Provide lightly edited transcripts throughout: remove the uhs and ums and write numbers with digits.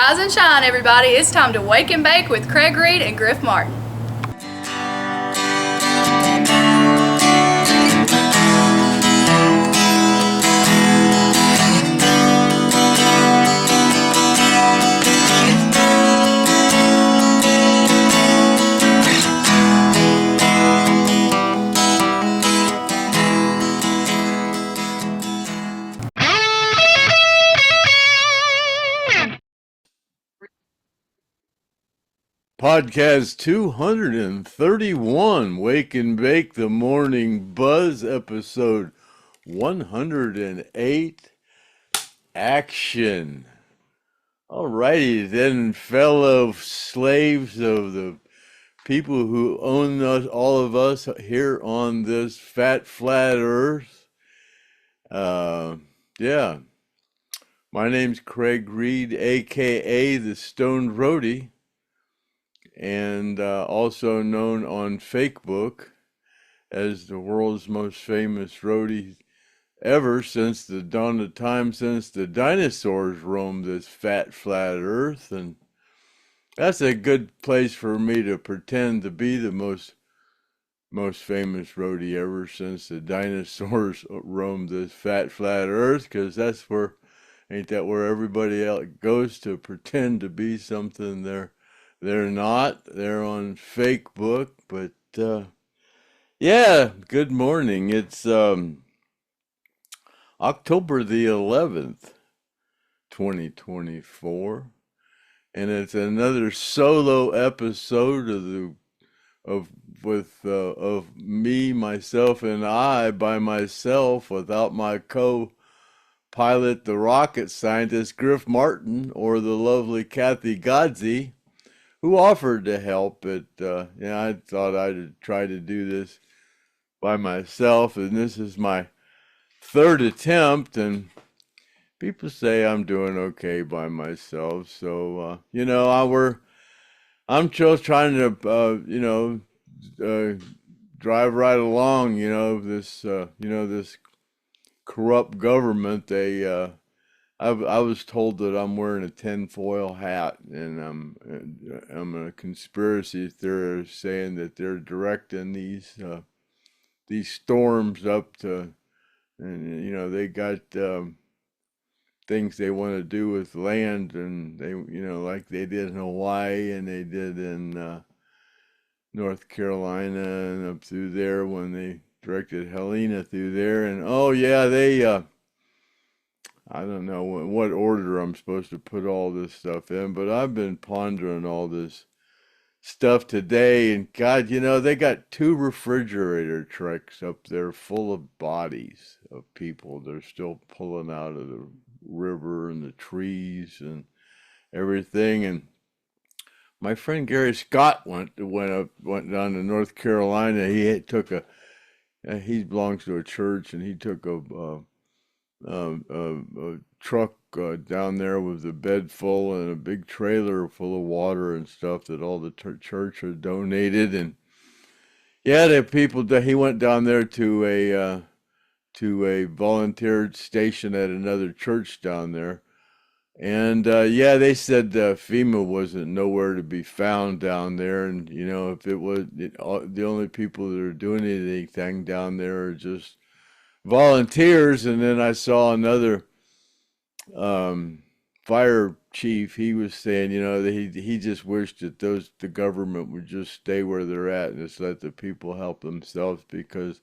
Rise and shine, everybody. It's time to wake and bake with Craig Reed and Griff Martin. Podcast 231, Wake and Bake the Morning Buzz, episode 108, Action. Alrighty then, fellow slaves of the people who own us, all of us here on this fat, flat earth. Yeah, my name's Craig Reed, aka the STONED Roadie, and also known on FakeBook as the world's most famous roadie ever since the dawn of time, since the dinosaurs roamed this fat, flat earth. And that's a good place for me to pretend to be the most famous roadie ever since the dinosaurs roamed this fat, flat earth, because that's where, ain't that where everybody else goes to pretend to be something they're not. They're on FakeBook. But yeah, good morning. It's October the 11th, 2024, and it's another solo episode of me, myself, and I by myself, without my co-pilot, the rocket scientist Griff Martin, or the lovely Kathy Godzi, who offered to help. But I thought I'd try to do this by myself, and this is my third attempt, and people say I'm doing okay by myself. So I'm just trying to drive right along. This corrupt government. I was told that I'm wearing a tinfoil hat, and I'm a conspiracy theorist, saying that they're directing these storms up to, and they got things they want to do with land, and they like they did in Hawaii, and they did in North Carolina and up through there when they directed Helena through there. And oh yeah, they I don't know what order I'm supposed to put all this stuff in, but I've been pondering all this stuff today, and God, they got two refrigerator trucks up there full of bodies of people they're still pulling out of the river and the trees and everything. And my friend Gary Scott went down to North Carolina. He belongs to a church, and he took a truck down there with a bed full and a big trailer full of water and stuff that all the church had donated. And yeah, he went down there to a volunteer station at another church down there. And yeah, they said FEMA wasn't nowhere to be found down there. And if it was the only people that are doing anything down there are just volunteers. And then I saw another fire chief. He was saying, that he just wished that the government would just stay where they're at and just let the people help themselves, because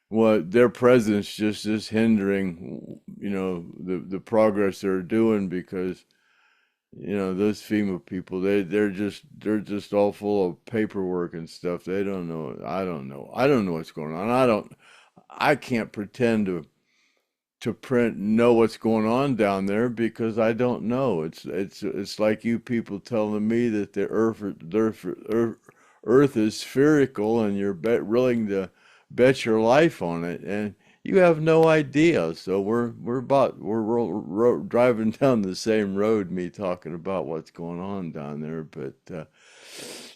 what their presence just is hindering, the progress they're doing, because those FEMA people, they're just all full of paperwork and stuff. They don't know. I don't know what's going on. I can't pretend to know what's going on down there, because I don't know. It's like you people telling me that the earth is spherical, and you're willing to bet your life on it, and you have no idea. So we're driving down the same road, me talking about what's going on down there. But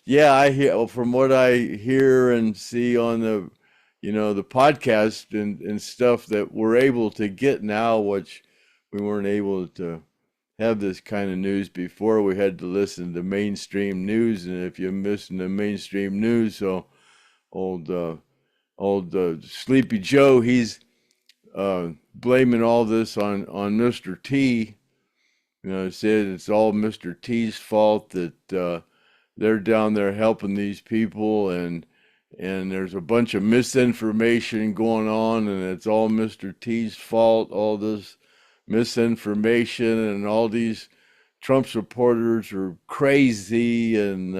yeah, I hear, from what I hear and see on the podcast and stuff that we're able to get now, which we weren't able to have this kind of news before. We had to listen to mainstream news, and if you listen to mainstream news, so old Sleepy Joe, he's blaming all this on Mr. T. You know, said it's all Mr. T's fault that they're down there helping these people, and there's a bunch of misinformation going on, and it's all Mr. T's fault, all this misinformation, and all these Trump supporters are crazy, and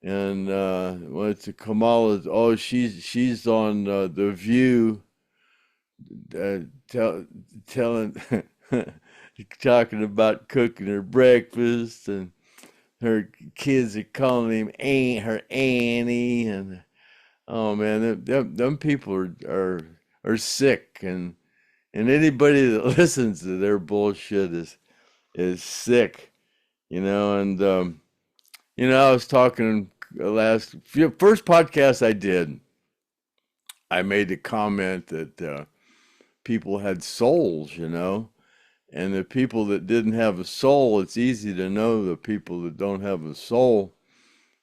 what's it, Kamala? Oh, she's on The View, telling, talking about cooking her breakfast, and her kids are calling him her Annie, and oh man, them people are sick, and anybody that listens to their bullshit is sick, you know. And you know, I was talking first podcast I did, I made a comment that people had souls, you know. And the people that didn't have a soul, it's easy to know the people that don't have a soul.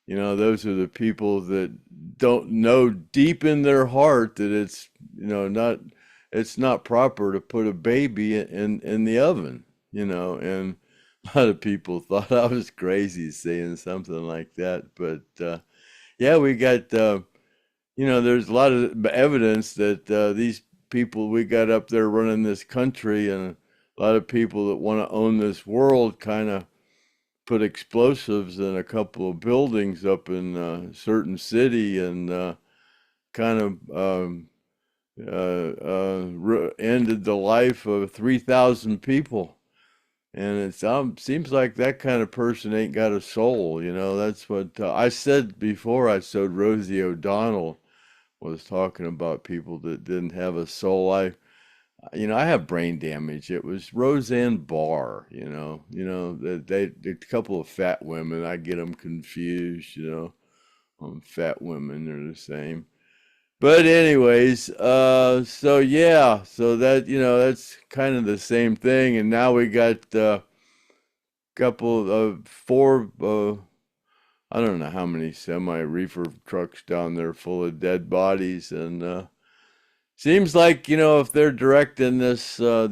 You know, those are the people that don't know deep in their heart that it's, you know, it's not proper to put a baby in the oven, you know. And a lot of people thought I was crazy saying something like that. But yeah, we got, you know, there's a lot of evidence that these people we got up there running this country, and a lot of people that want to own this world kind of put explosives in a couple of buildings up in a certain city, and kind of ended the life of 3,000 people. And it seems like that kind of person ain't got a soul, you know. That's what I said before. I said Rosie O'Donnell was talking about people that didn't have a soul. You know, I have brain damage. It was Roseanne Barr, you know, they a couple of fat women. I get them confused, you know. Fat women, they're the same. But anyways, so yeah, so that, you know, that's kind of the same thing. And now we got a couple of four, I don't know how many semi reefer trucks down there full of dead bodies, and seems like, you know, if they're directing these storms,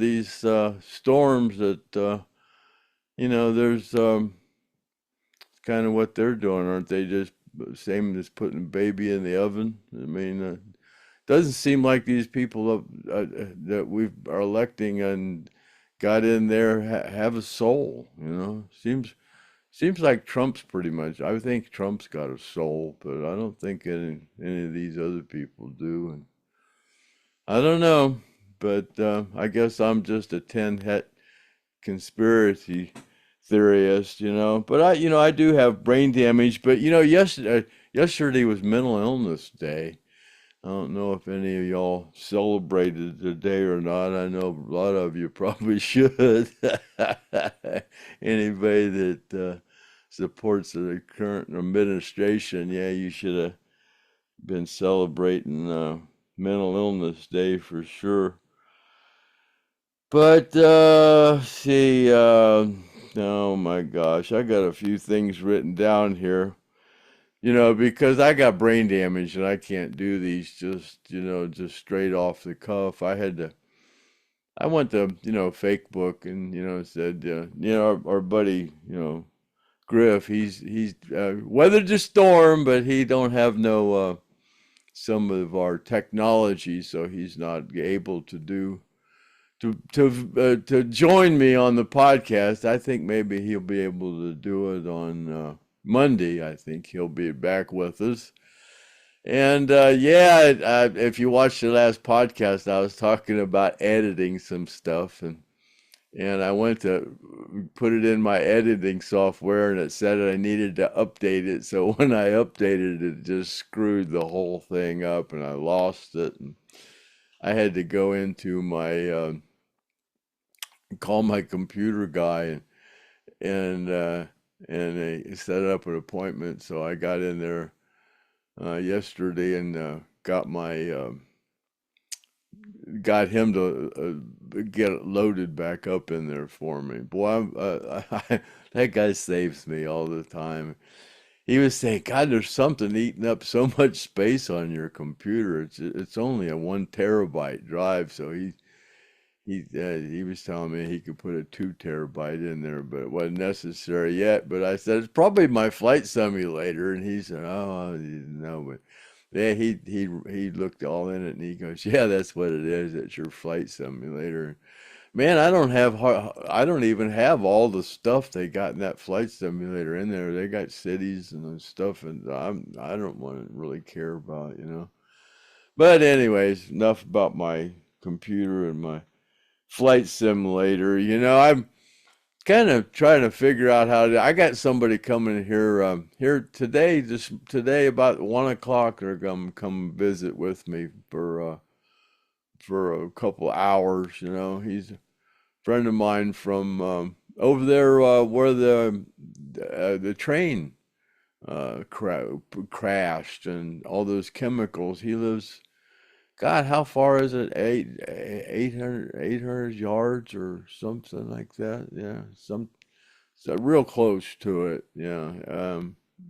that you know, there's kind of what they're doing, aren't they? Just same as putting a baby in the oven. I mean, doesn't seem like these people that we are electing and got in there have a soul. You know, seems like Trump's pretty much. I think Trump's got a soul, but I don't think any of these other people do. And I don't know, but I guess I'm just a tin hat conspiracy theorist, you know. But you know, I do have brain damage. But you know, yesterday was Mental Illness Day. I don't know if any of y'all celebrated today or not. I know a lot of you probably should. Anybody that supports the current administration, yeah, you should have been celebrating Mental Illness Day for sure. But see, oh my gosh, I got a few things written down here. You know, because I got brain damage and I can't do these just, you know, just straight off the cuff. I went to, you know, FakeBook, and, you know, said, you know, our buddy, you know, Griff, he's weathered the storm, but he don't have no some of our technology, so he's not able to do to join me on the podcast. I think maybe he'll be able to do it on Monday. I think he'll be back with us. And yeah, if you watched the last podcast, I was talking about editing some stuff, and I went to put it in my editing software, and it said I needed to update it. So when I updated it, it just screwed the whole thing up, and I lost it. And I had to go into my call my computer guy, and they set up an appointment. So I got in there yesterday and got my got him to get it loaded back up in there for me. Boy, that guy saves me all the time. He was saying, "God, there's something eating up so much space on your computer. It's only a 1 terabyte drive." So he was telling me he could put a 2 terabyte in there, but it wasn't necessary yet. But I said it's probably my flight simulator, and he said, "Oh, I didn't know." But yeah, he looked all in it, and he goes, "Yeah, that's what it is. It's your flight simulator." Man, I don't even have all the stuff they got in that flight simulator in there. They got cities and stuff, and I don't want to really care about, you know. But anyways, enough about my computer and my flight simulator. You know, I'm kind of trying to figure out how to. I got somebody coming here here today, just today about 1 o'clock. They're gonna come visit with me for a couple hours. You know, he's a friend of mine from over there where the train crashed and all those chemicals. He lives. God, how far is it? 800 yards or something like that. Yeah, so real close to it. Yeah,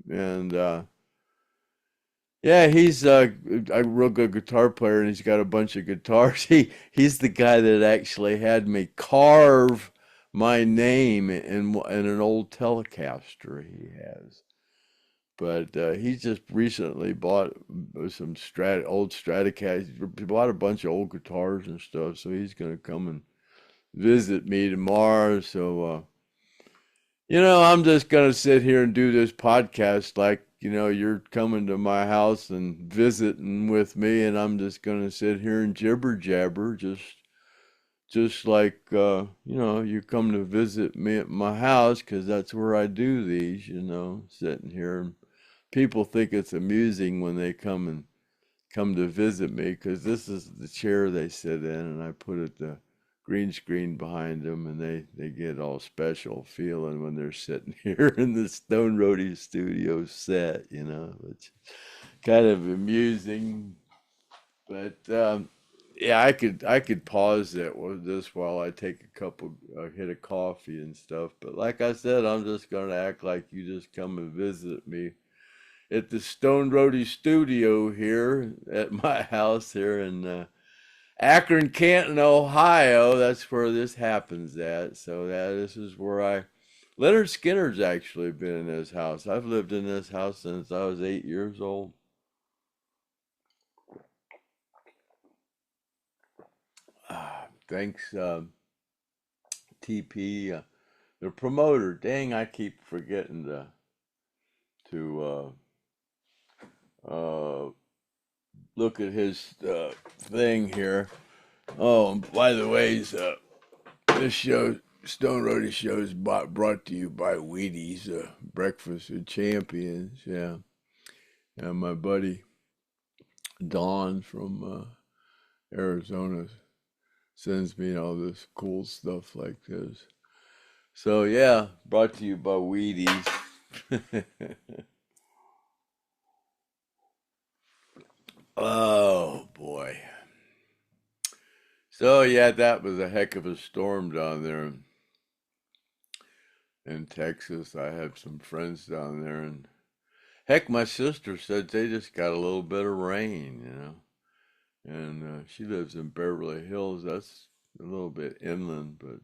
and yeah, he's a real good guitar player, and he's got a bunch of guitars. He's the guy that actually had me carve my name in an old Telecaster he has. But he just recently bought some old Stratocaster. He bought a bunch of old guitars and stuff, so he's gonna come and visit me tomorrow. So you know, I'm just gonna sit here and do this podcast like, you know, you're coming to my house and visiting with me, and I'm just gonna sit here and jibber jabber, just like you know, you come to visit me at my house, 'cause that's where I do these, you know, sitting here. And people think it's amusing when they come to visit me, because this is the chair they sit in, and I put the green screen behind them, and they get all special feeling when they're sitting here in the Stone Roadie studio set, you know, which kind of amusing. But yeah, I could pause that with this while I take a couple hit of coffee and stuff. But like I said, I'm just gonna act like you just come and visit me at the Stone Roadie studio here at my house here in Akron, Canton, Ohio. That's where this happens at. So this is where Lynyrd Skynyrd's actually been in this house. I've lived in this house since I was 8 years old. Thanks, TP, the promoter. Dang, I keep forgetting to look at his thing here. Oh, and by the way, this show, Stone Roadie Show, is brought to you by Wheaties, Breakfast with Champions. Yeah, and my buddy Don from Arizona sends me all this cool stuff like this. So yeah, brought to you by Wheaties. Oh boy. So yeah, that was a heck of a storm down there in Texas. I have some friends down there, and heck, my sister said they just got a little bit of rain, you know. And she lives in Beverly Hills. That's a little bit inland, but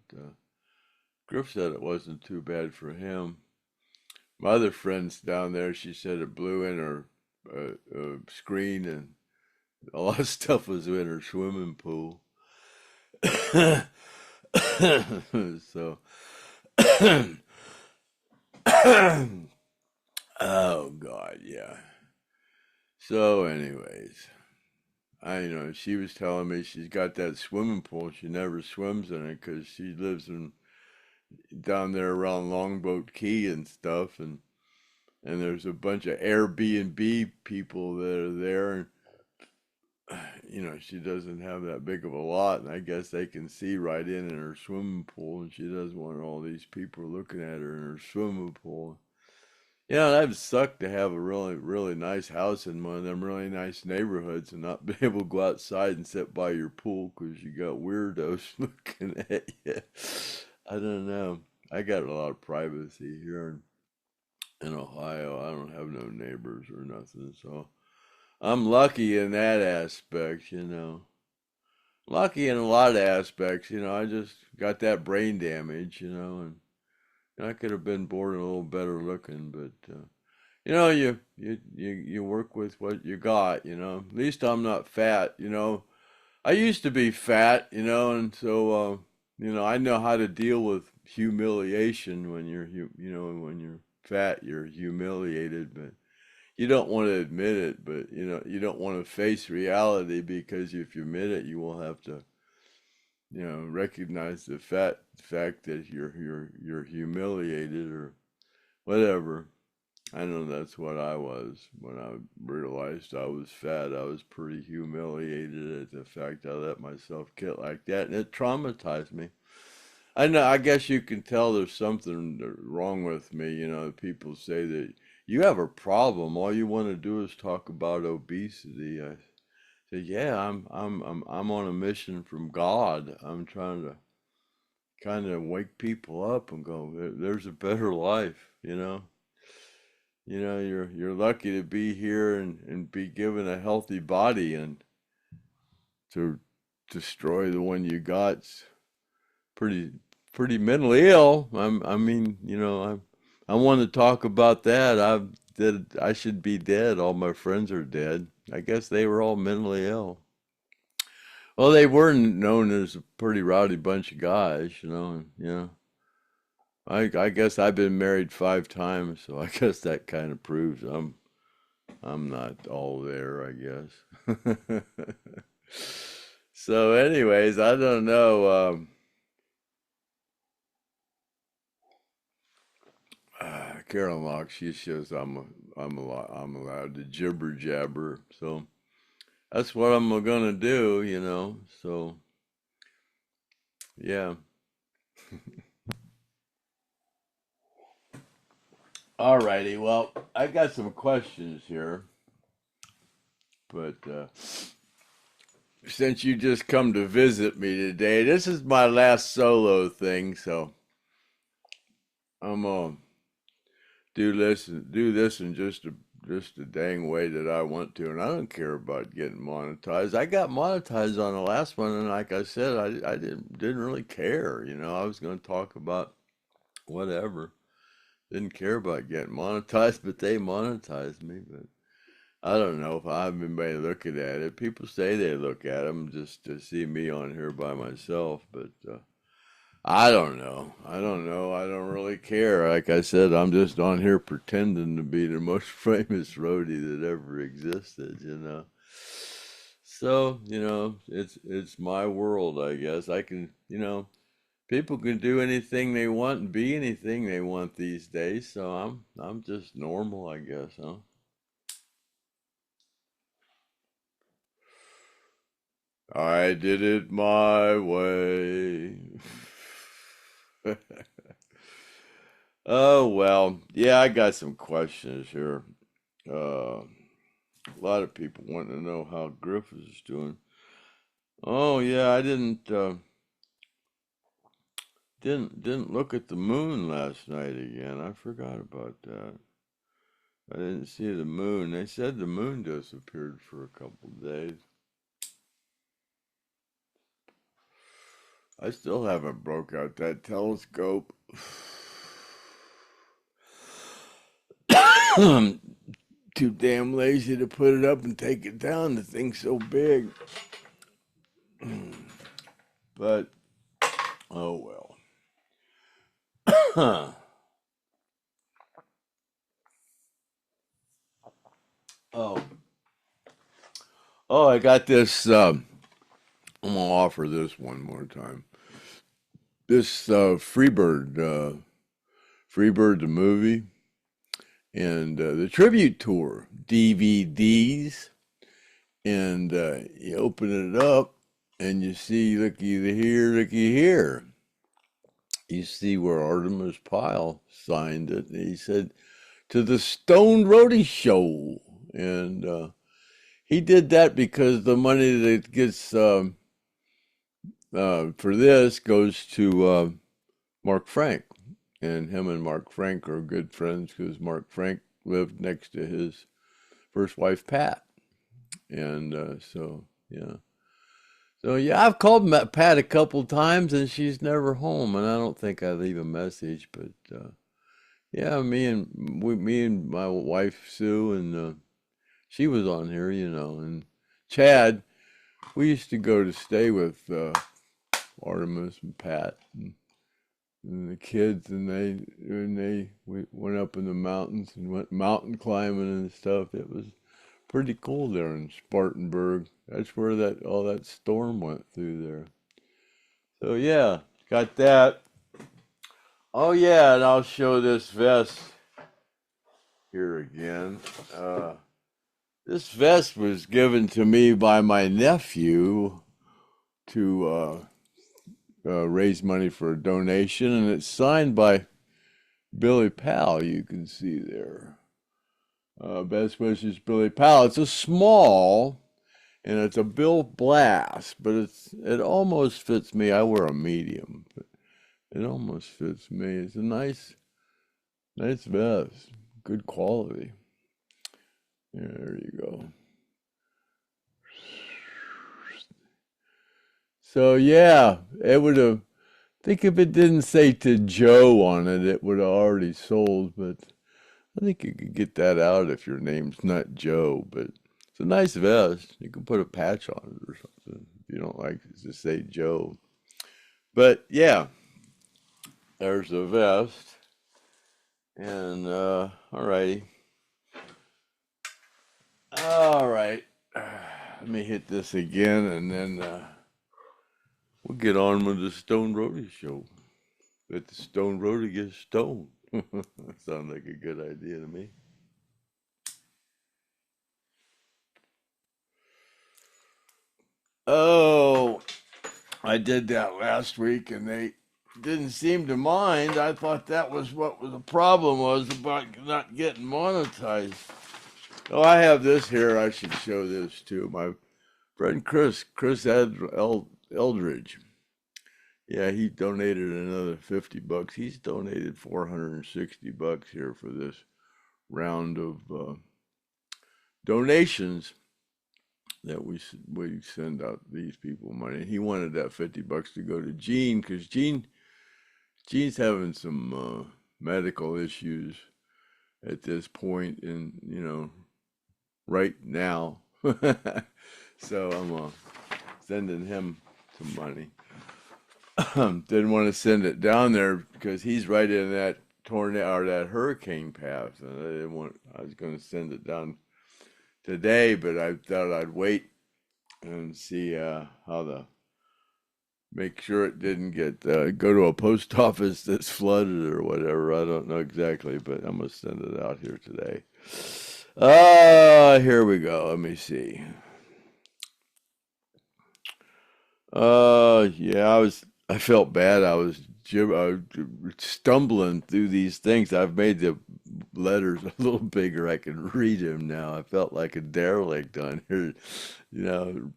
Griff said it wasn't too bad for him. My other friends down there, she said it blew in her screen, and a lot of stuff was in her swimming pool. So, oh God, yeah. So, anyways, I know she was telling me she's got that swimming pool. She never swims in it because she lives in down there around Longboat Key and stuff, and there's a bunch of Airbnb people that are there, and you know, she doesn't have that big of a lot, and I guess they can see right in her swimming pool, and she doesn't want all these people looking at her in her swimming pool. that'd suck to have a really, really nice house in one of them really nice neighborhoods and not be able to go outside and sit by your pool because you got weirdos looking at you. I don't know. I got a lot of privacy here in Ohio. I don't have no neighbors or nothing, so I'm lucky in that aspect. Lucky in a lot of aspects. I just got that brain damage, and I could have been born a little better looking, but you work with what you got. At least I'm not fat. I used to be fat, and so I know how to deal with humiliation when you're fat, you're humiliated, but you don't want to admit it, but you don't want to face reality because if you admit it, you will have to recognize the fact that you're humiliated or whatever. I know that's what I was when I realized I was fat. I was pretty humiliated at the fact I let myself get like that, and it traumatized me. I know. I guess you can tell there's something wrong with me. People say that you have a problem. All you want to do is talk about obesity. I say, yeah, I'm on a mission from God. I'm trying to kind of wake people up and go, there's a better life. You're lucky to be here and be given a healthy body, and to destroy the one you got's pretty pretty mentally ill. I mean, I want to talk about that. I should be dead. All my friends are dead. I guess they were all mentally ill. Well, they were known as a pretty rowdy bunch of guys. I guess I've been married 5 times, so I guess that kind of proves I'm not all there, I guess. So, anyways, I don't know. Carolyn Locke, she says I'm allowed to jibber jabber, so that's what I'm gonna do. So yeah. Alrighty, well, I got some questions here, but since you just come to visit me today, this is my last solo thing, so I'm gonna do this in just a dang way that I want to, and I don't care about getting monetized. I got monetized on the last one, and like I said, I didn't really care. I was going to talk about whatever. Didn't care about getting monetized, but they monetized me. But I don't know if I have anybody looking at it. People say they look at them just to see me on here by myself, but I don't know. I don't know. I don't really care. Like I said, I'm just on here pretending to be the most famous roadie that ever existed. So, it's my world, I guess. I can, people can do anything they want and be anything they want these days. So I'm just normal, I guess, huh? I did it my way. Oh, well, yeah, I got some questions here. A lot of people want to know how Griff is doing. Oh, yeah, I didn't look at the moon last night again. I forgot about that. I didn't see the moon. They said the moon disappeared for a couple of days. I still haven't broke out that telescope. I'm too damn lazy to put it up and take it down. The thing's so big. But oh well. Oh, oh, I got this. I'm gonna offer this one more time. This Freebird the movie, and the tribute tour DVDs, and you open it up, and you see, looky here. You see where Artemis Pyle signed it. And he said, to the STONED Roadie show. And he did that because the money that gets for this goes to Mark Frank. And him and Mark Frank are good friends because Mark Frank lived next to his first wife, Pat. And so, yeah. So, yeah, I've called Pat a couple times and she's never home. And I don't think I leave a message. But, yeah, me and my wife, Sue, and she was on here, and Chad, we used to go to stay with Artimus and Pat and the kids, and we went up in the mountains and went mountain climbing and stuff. It was pretty cool there in Spartanburg. That's where all that storm went through there. So yeah, got that. Oh yeah, and I'll show this vest here again. This vest was given to me by my nephew to raise money for a donation, and it's signed by Billy Powell. You can see there. Best wishes, Billy Powell. It's a small, and it's a Bill Blast, but it almost fits me. I wear a medium, but it almost fits me. It's a nice vest, good quality. There you go. So yeah, it would have. I think if it didn't say "to Joe" on it, it would have already sold. But I think you could get that out if your name's not Joe. But it's a nice vest. You can put a patch on it or something if you don't like it to say Joe. But yeah, there's the vest. And alrighty. All right. Let me hit this again, and then we'll get on with the STONED Roadie show. Let the STONED Roadie get stoned. Sounds like a good idea to me. Oh, I did that last week, and they didn't seem to mind. I thought that was what the problem was about not getting monetized. Oh, I have this here. I should show this too. My friend Chris Eldridge. Yeah, he donated another $50. He's donated $460 here for this round of donations that we send out these people money. He wanted that $50 to go to Gene because Gene's having some medical issues at this point, and right now. So I'm sending him some money. Didn't want to send it down there because he's right in that tornado or that hurricane path, and I was going to send it down today, but I thought I'd wait and see make sure it didn't go to a post office that's flooded or whatever. I don't know exactly, but I'm gonna send it out here today. Here we go. Let me see. Yeah, I felt bad. I was stumbling through these things. I've made the letters a little bigger. I can read them now. I felt like a derelict on here,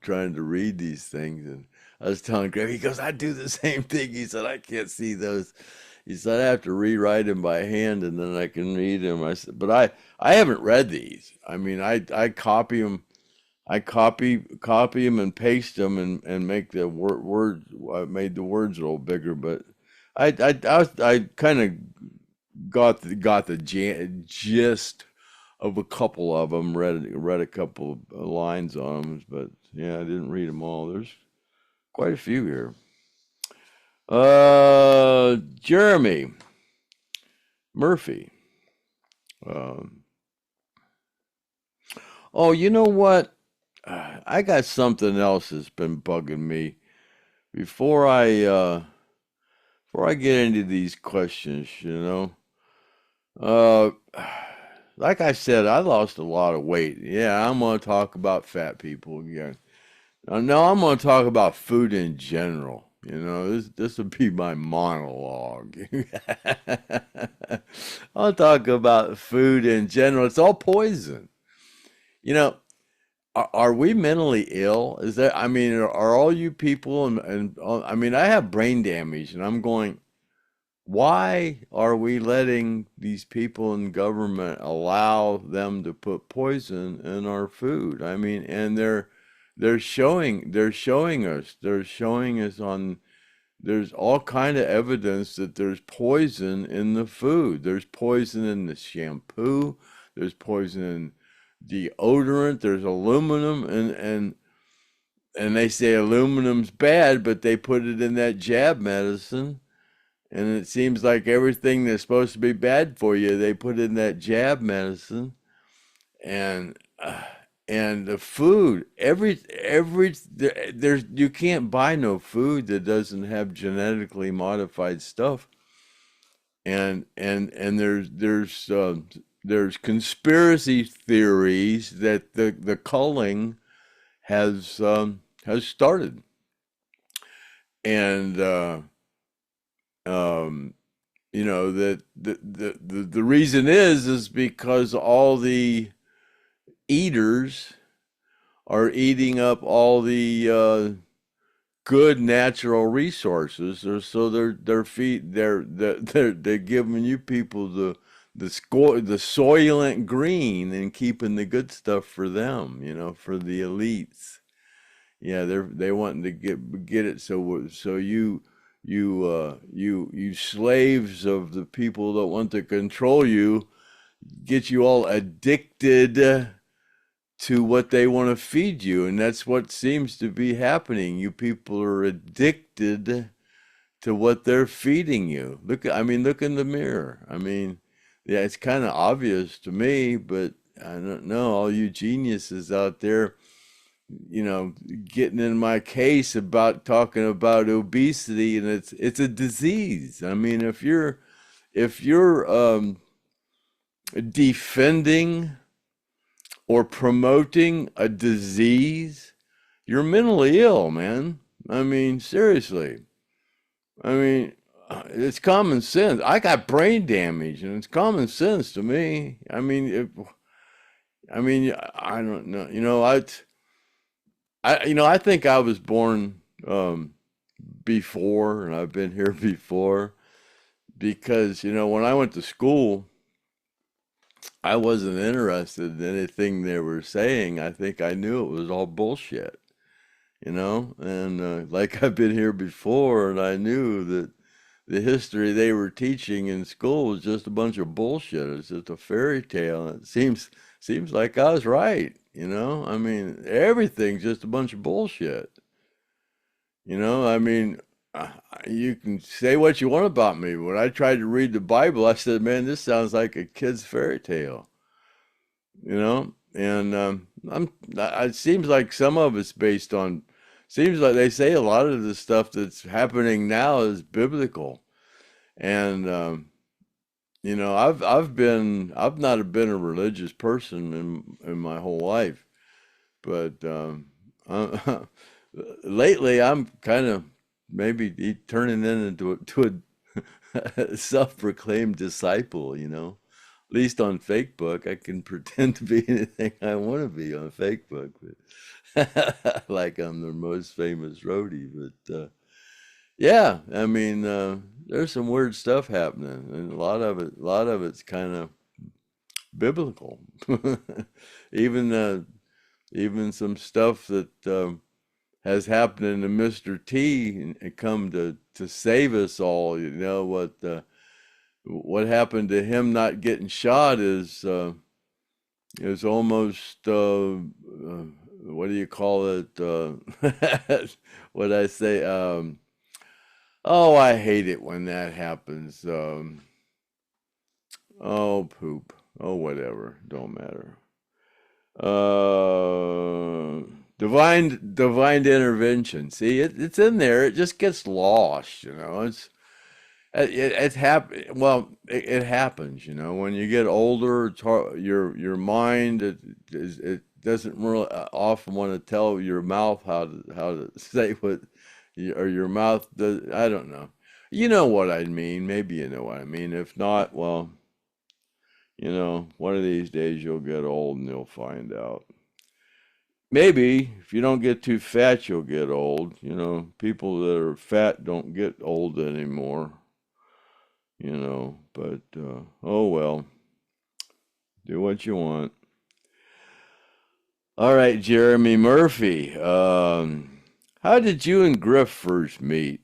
trying to read these things. And I was telling Griff, he goes, I do the same thing. He said, I can't see those. He said, I have to rewrite them by hand and then I can read them. I said, but I haven't read these. I mean, I copy them. I copy them and paste them and make the words. I made the words a little bigger, but I kind of got the gist of a couple of them. Read a couple of lines on them, but yeah, I didn't read them all. There's quite a few here. Jeremy Murphy. Oh, you know what? I got something else that's been bugging me. Before I get into these questions, like I said, I lost a lot of weight. Yeah, I'm gonna talk about fat people again. No, I'm gonna talk about food in general. This will be my monologue. I'll talk about food in general. It's all poison. You know, are we mentally ill? Is that, I mean, are all you people, I mean, I have brain damage, and I'm going, why are we letting these people in government allow them to put poison in our food? I mean, and they're showing us on, there's all kind of evidence that there's poison in the food. There's poison in the shampoo. There's poison in deodorant. There's aluminum, and they say aluminum's bad, but they put it in that jab medicine. And it seems like everything that's supposed to be bad for you, they put in that jab medicine. And and the food, there's, you can't buy no food that doesn't have genetically modified stuff. And there's conspiracy theories that the culling has started. And that the reason is because all the eaters are eating up all the good natural resources, or so they're giving you people the soylent green and keeping the good stuff for them, for the elites. Yeah, they wanting to get it, so you slaves of the people that want to control you, get you all addicted to what they want to feed you, and that's what seems to be happening. You people are addicted to what they're feeding you. Look in the mirror. I mean, yeah, it's kind of obvious to me, but I don't know, all you geniuses out there, getting in my case about talking about obesity, and it's a disease. I mean, if you're defending or promoting a disease, you're mentally ill, man. I mean, seriously. I mean, it's common sense. I got brain damage, and it's common sense to me. I don't know. I think I was born before, and I've been here before, because when I went to school, I wasn't interested in anything they were saying. I think I knew it was all bullshit, and like I've been here before, and I knew that the history they were teaching in school was just a bunch of bullshit. It's just a fairy tale, and it seems like I was right. I mean, everything's just a bunch of bullshit. I mean, you can say what you want about me. When I tried to read the Bible, I said, man, this sounds like a kid's fairy tale. And it seems like some of it's seems like they say a lot of the stuff that's happening now is biblical. And I've not been a religious person in my whole life, but lately I'm kind of maybe turning into a self-proclaimed disciple. At least on FakeBook, I can pretend to be anything I want to be on FakeBook, but like I'm the most famous roadie. But yeah, I mean, there's some weird stuff happening, and a lot of it's kind of biblical. Even some stuff that has happened to Mr. T and come to save us all. What happened to him not getting shot is almost what do you call it? What I say? Oh, I hate it when that happens. Oh, poop. Oh, whatever. Don't matter. Divine intervention. See, it's in there. It just gets lost. It happens. When you get older, it's hard, your mind it doesn't really often want to tell your mouth how to say what or your mouth does, I don't know. You know what I mean. Maybe you know what I mean. If not, well, one of these days you'll get old and you'll find out. Maybe if you don't get too fat, you'll get old. People that are fat don't get old anymore, but oh well, do what you want. All right, Jeremy Murphy. How did you and Griff first meet?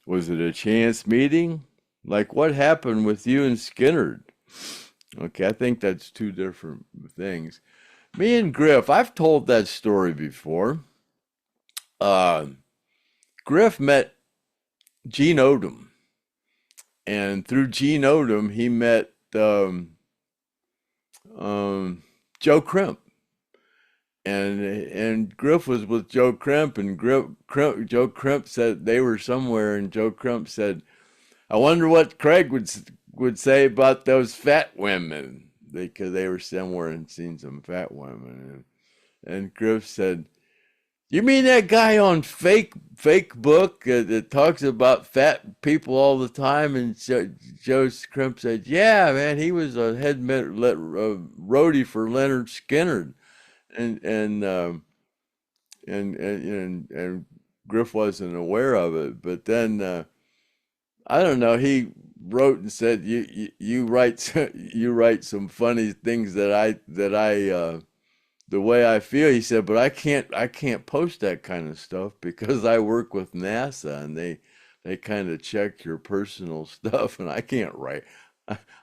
Was it a chance meeting? Like what happened with you and Skynyrd? Okay, I think that's two different things. Me and Griff, I've told that story before. Uh, Griff met Gene Odom, and through Gene Odom, he met Joe Crimp. And Griff was with Joe Crimp, and Joe Crimp said they were somewhere, and Joe Crimp said, "I wonder what Craig would say about those fat women," because they were somewhere and seen some fat women, and Griff said, "You mean that guy on FakeBook that talks about fat people all the time?" And Joe Crimp said, "Yeah, man, he was a roadie for Lynyrd Skynyrd." And and um, and Griff wasn't aware of it. But then I don't know. He wrote and said, "You write you write some funny things that I the way I feel." He said, "But I can't post that kind of stuff because I work with NASA and they kind of check your personal stuff, and I can't write."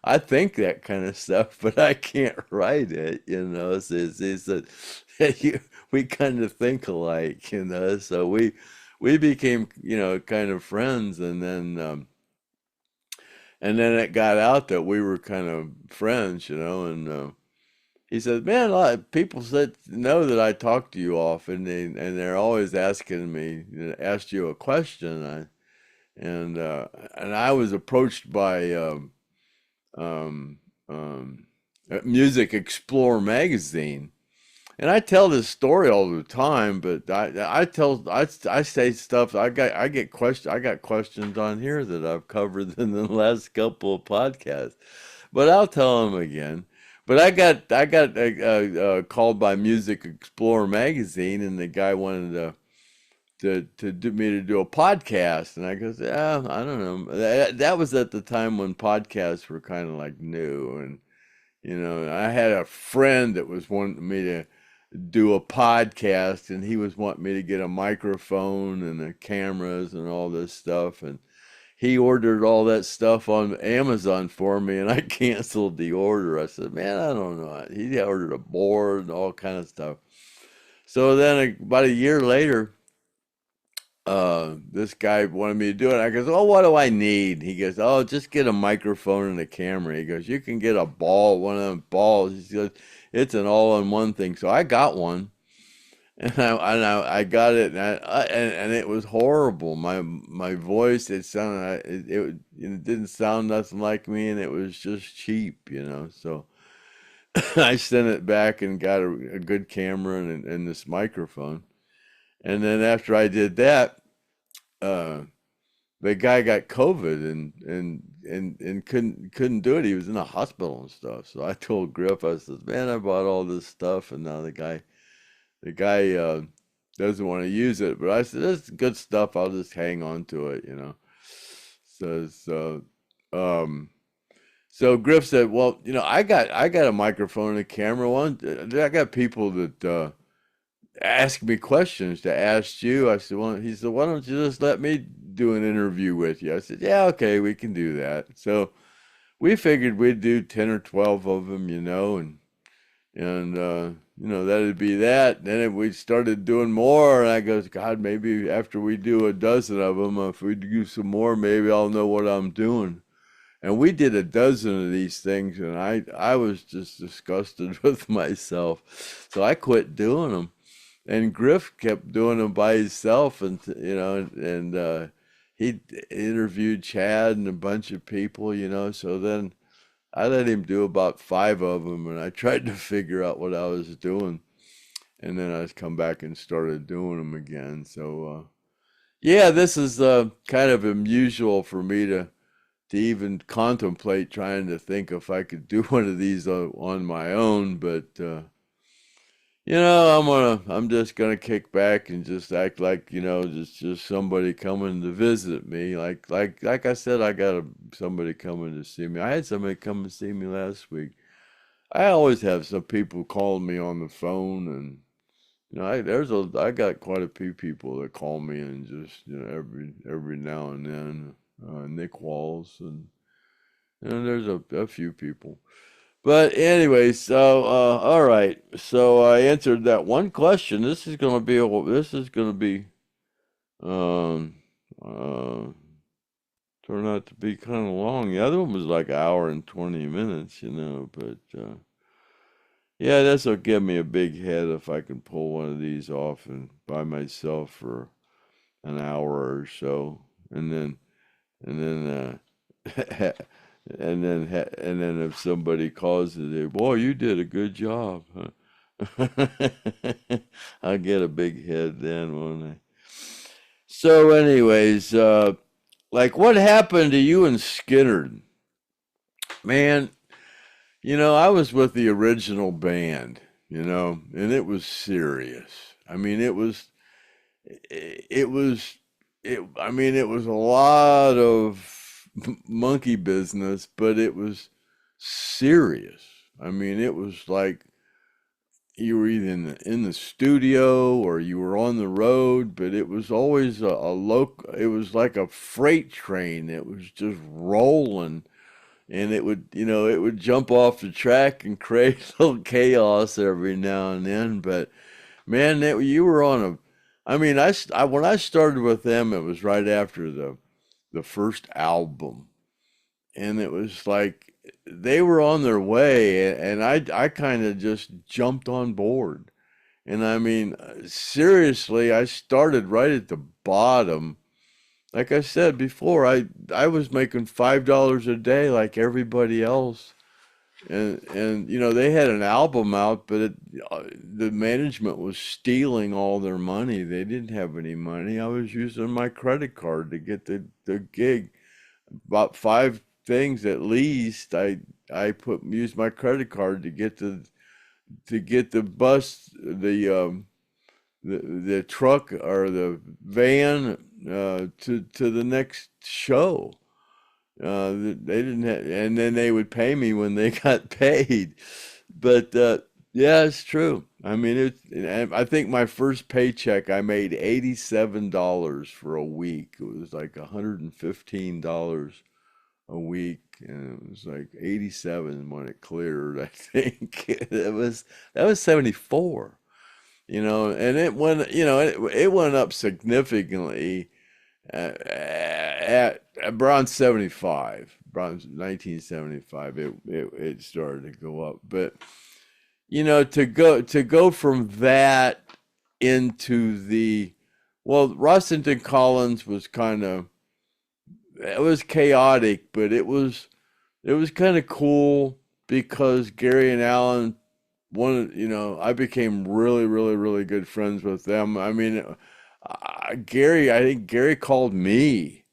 I think that kind of stuff, but I can't write it, He said, we kind of think alike, So we became, kind of friends, and then it got out that we were kind of friends, and he said, "Man, a lot of people know that I talk to you often, and they're always asking me, asked you a question." And I was approached by um, um, Music Explorer magazine. And I tell this story all the time, but I say stuff. I got questions on here that I've covered in the last couple of podcasts, but I'll tell them again. But I got called by Music Explorer magazine, and the guy wanted to do a podcast, and I goes, "Yeah, I don't know." That was at the time when podcasts were kind of like new, and I had a friend that was wanting me to do a podcast, and he was wanting me to get a microphone and the cameras and all this stuff, and he ordered all that stuff on Amazon for me, and I canceled the order. I said, "Man, I don't know." He ordered a board and all kind of stuff. So then about a year later, this guy wanted me to do it. I goes, "Oh, what do I need?" He goes, "Oh, just get a microphone and a camera." He goes, "You can get a ball, one of them balls." He goes, "It's an all-in-one thing." So I got one, and I got it, and it was horrible. My voice, it sounded, it didn't sound nothing like me, and it was just cheap. So I sent it back and got a good camera and this microphone. And then after I did that, uh, the guy got COVID and couldn't do it. He was in the hospital and stuff. So I told Griff, I said, "Man, I bought all this stuff, and now the guy doesn't want to use it." But I said, "This is good stuff. I'll just hang on to it." So so Griff said, "Well, I got a microphone and a camera. I got people that ask me questions to ask you." I said, "Well," he said, "Why don't you just let me do an interview with you?" I said, "Yeah, okay, we can do that." So we figured we'd do 10 or 12 of them, and that'd be that. Then we started doing more, and I goes, "God, maybe after we do a dozen of them, if we do some more, maybe I'll know what I'm doing." And we did a dozen of these things, and I was just disgusted with myself, so I quit doing them. And Griff kept doing them by himself, and he interviewed Chad and a bunch of people. So then I let him do about 5 of them, and I tried to figure out what I was doing, and then I just come back and started doing them again. So Yeah, this is kind of unusual for me to even contemplate trying to think if I could do one of these on my own, but I'm just gonna kick back and just act like, just somebody coming to visit me. Like I said, I got somebody coming to see me. I had somebody come and see me last week. I always have some people calling me on the phone, and I got quite a few people that call me, and just every now and then, Nick Walls, and there's a few people. But anyway, so all right. So I answered that one question. This is gonna be um uh turn out to be kind of long. The other one was like an hour and 20 minutes, but yeah, this will give me a big head if I can pull one of these off and by myself for an hour or so, and then and then and then if somebody calls it, boy, you did a good job, huh? I'll get a big head then, won't I? So, anyways, like what happened to you and Skynyrd? Man, I was with the original band, and it was serious. I mean, it was it was a lot of monkey business, but it was serious. I mean, it was like you were either in the studio or you were on the road, but it was always a local. It was like a freight train. It was just rolling, and it would jump off the track and create a little chaos every now and then. But man, you were on a. I mean, when I started with them, it was right after the first album, and it was like they were on their way, and I kind of just jumped on board. And I mean, seriously, I started right at the bottom. Like I said before, I was making $5 a day like everybody else, and they had an album out, but the management was stealing all their money. They didn't have any money. I was using my credit card to get the gig. About five things at least. I put used my credit card to get the bus, the truck or the van to the next show. They didn't have, and then they would pay me when they got paid. But yeah, it's true. I mean, I think my first paycheck, I made $87 for a week. It was like $115 a week, and it was like 87 when it cleared. I think that was 74. And it went, it went up significantly at around 75, around 1975, it started to go up. But to go from that into Rossington Collins was kind of, it was chaotic, but it was kind of cool because Gary and Alan, I became really, really, really good friends with them. I mean, I think Gary called me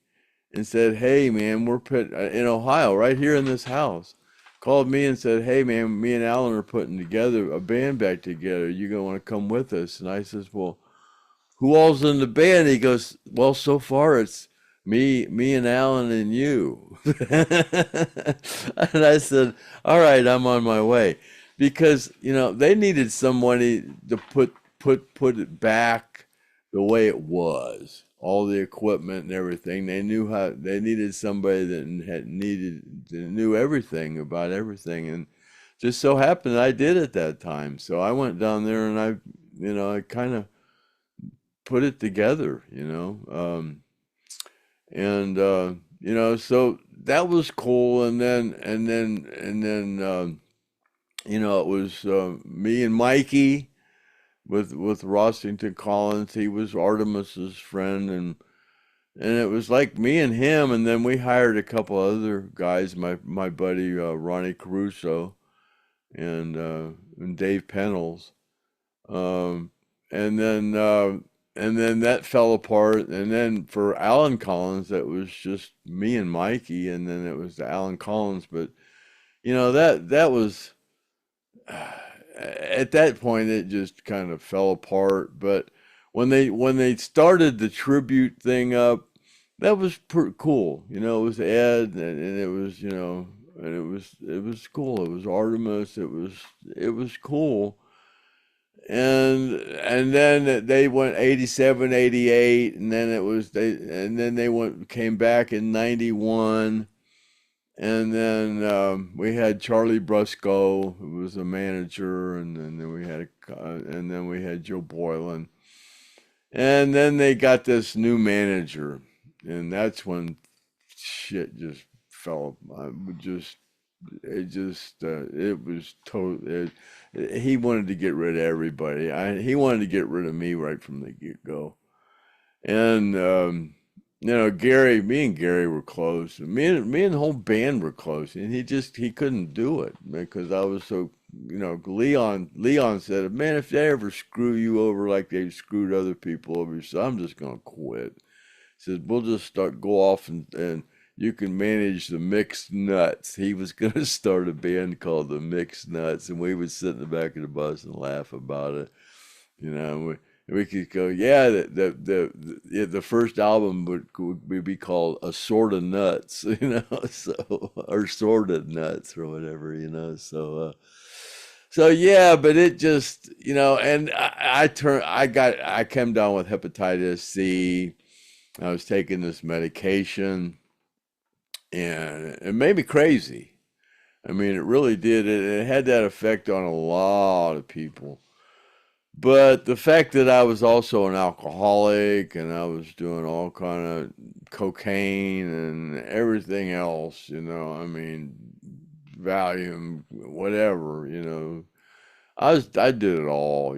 and said, "Hey, man, we're in Ohio, right here in this house." Called me and said, "Hey, man, me and Alan are putting together a band back together. You gonna want to come with us?" And I says, "Well, who all's in the band?" He goes, "Well, so far it's me and Alan and you." And I said, "All right, I'm on my way," because they needed somebody to put it back the way it was, all the equipment and everything. They needed somebody that knew everything about everything, and just so happened I did at that time. So I went down there and I kind of put it together. And so that was cool. And then it was me and Mikey with Rossington Collins. He was Artemis's friend, and it was like me and him, and then we hired a couple other guys, my buddy Ronnie Caruso and Dave Pennells, um, and then and then that fell apart. And then for Alan Collins, that was just me and Mikey, and then it was Alan Collins. But that was at that point it just kind of fell apart. But when they started the tribute thing up, that was pretty cool. It was Ed, and it was and it was cool. It was Artimus. It was cool. And then they went 87, 88, and then they went came back in 91. And then we had Charlie Brusco, who was a manager, and then we had Joe Boylan, and then they got this new manager, and that's when shit just fell. I would just it was total. He wanted to get rid of everybody. He wanted to get rid of me right from the get go. And Gary, me and Gary were close. Me and the whole band were close, and he couldn't do it because I was so. Leon said, "Man, if they ever screw you over like they screwed other people over, so I'm just gonna quit." He said, "We'll just go off and you can manage the Mixed Nuts." He was gonna start a band called the Mixed Nuts, and we would sit in the back of the bus and laugh about it. We could go, yeah. The first album would be called Assorted Nuts, so or Sorted Nuts or whatever, So yeah, but it just, and I came down with hepatitis C. I was taking this medication, and it made me crazy. I mean, it really did. It had that effect on a lot of people. But the fact that I was also an alcoholic and I was doing all kind of cocaine and everything else, I mean, Valium, whatever, I did it all,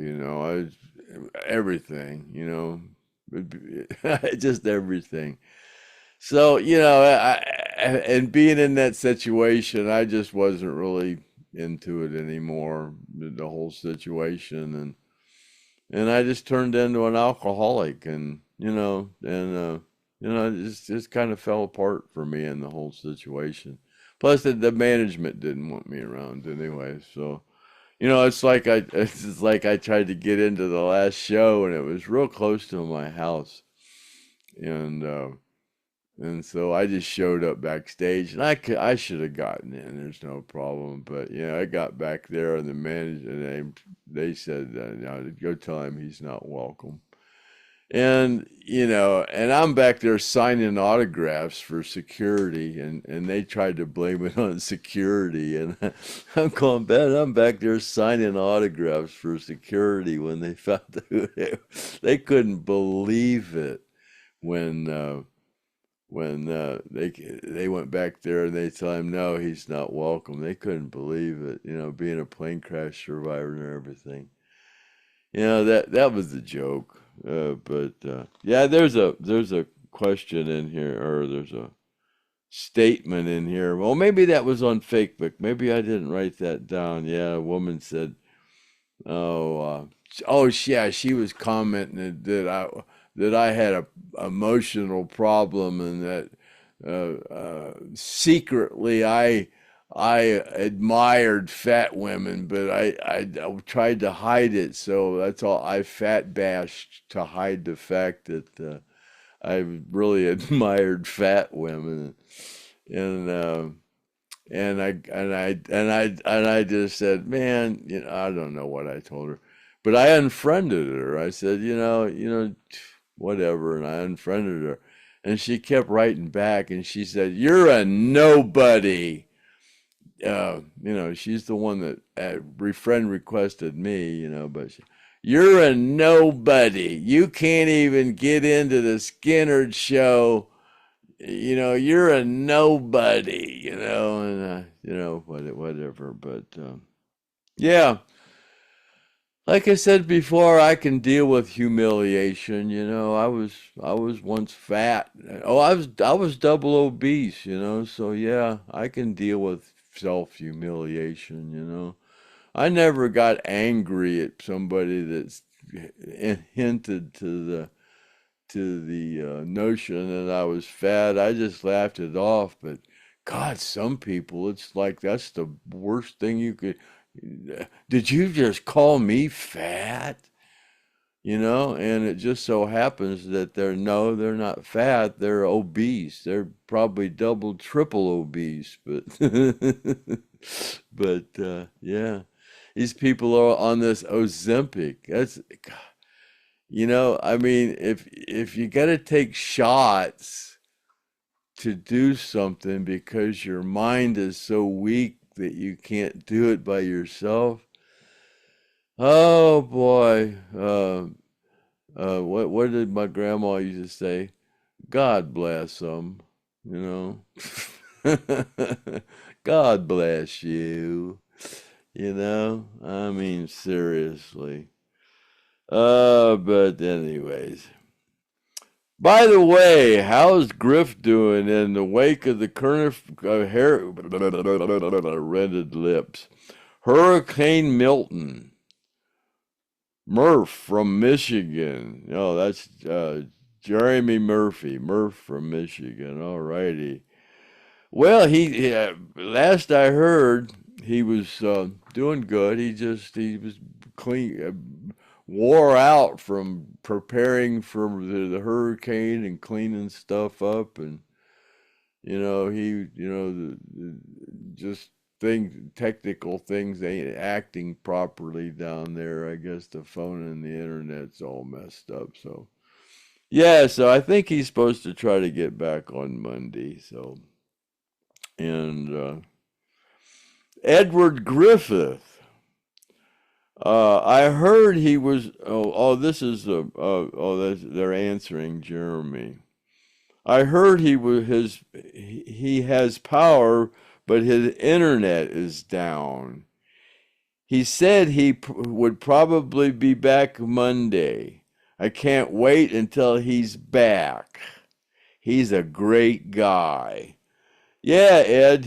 everything, just everything. So, and being in that situation, I just wasn't really into it anymore, the whole situation, and I just turned into an alcoholic, and it just kind of fell apart for me in the whole situation. Plus, the management didn't want me around anyway, so it's like I tried to get into the last show, and it was real close to my house, and so I just showed up backstage, and I should have gotten in. There's no problem, but I got back there, and the manager they said, "No, go tell him he's not welcome." And I'm back there signing autographs for security, and they tried to blame it on security, and I'm going, "Ben, I'm back there signing autographs for security," when they found out they couldn't believe it when. When they went back there and they told him no, he's not welcome. They couldn't believe it, being a plane crash survivor and everything. That was the joke. But yeah, there's a question in here, or there's a statement in here. Well, maybe that was on FakeBook. Maybe I didn't write that down. Yeah, a woman said, "Oh, yeah, she was commenting that I had a emotional problem, and that secretly I admired fat women, but I tried to hide it. So that's all. I fat bashed to hide the fact that I really admired fat women, and and I just said, man, I don't know what I told her, but I unfriended her. I said, whatever, and I unfriended her, and she kept writing back, and she said, "You're a nobody." She's the one that friend requested me, but "You're a nobody. You can't even get into the Skynyrd show. You're a nobody, and whatever." But yeah, like I said before, I can deal with humiliation. I was once fat. Oh, I was double obese. So yeah, I can deal with self humiliation. I never got angry at somebody that's hinted to the notion that I was fat, I just laughed it off. But God, some people, it's like that's the worst thing you could. Did you just call me fat? And it just so happens that they're not fat, they're obese. They're probably double, triple obese, but yeah, these people are on this Ozempic. That's, I mean, if you got to take shots to do something because your mind is so weak that you can't do it by yourself. Oh boy. What did my grandma used to say? God bless them, you know. God bless you. I mean, seriously. But anyways. By the way, how's Griff doing in the wake of the current rented lips? Hurricane Milton. Murph from Michigan. Oh, that's Jeremy Murphy. Murph from Michigan. All righty. Well, last I heard, he was doing good. He was clean, wore out from preparing for the hurricane and cleaning stuff up, and just technical things ain't acting properly down there. I guess the phone and the internet's all messed up. So yeah, so I think he's supposed to try to get back on Monday. So, and Edward Griffith. I heard he was. This is they're answering Jeremy. I heard he has power, but his internet is down. He said he would probably be back Monday. I can't wait until he's back. He's a great guy. Yeah, Ed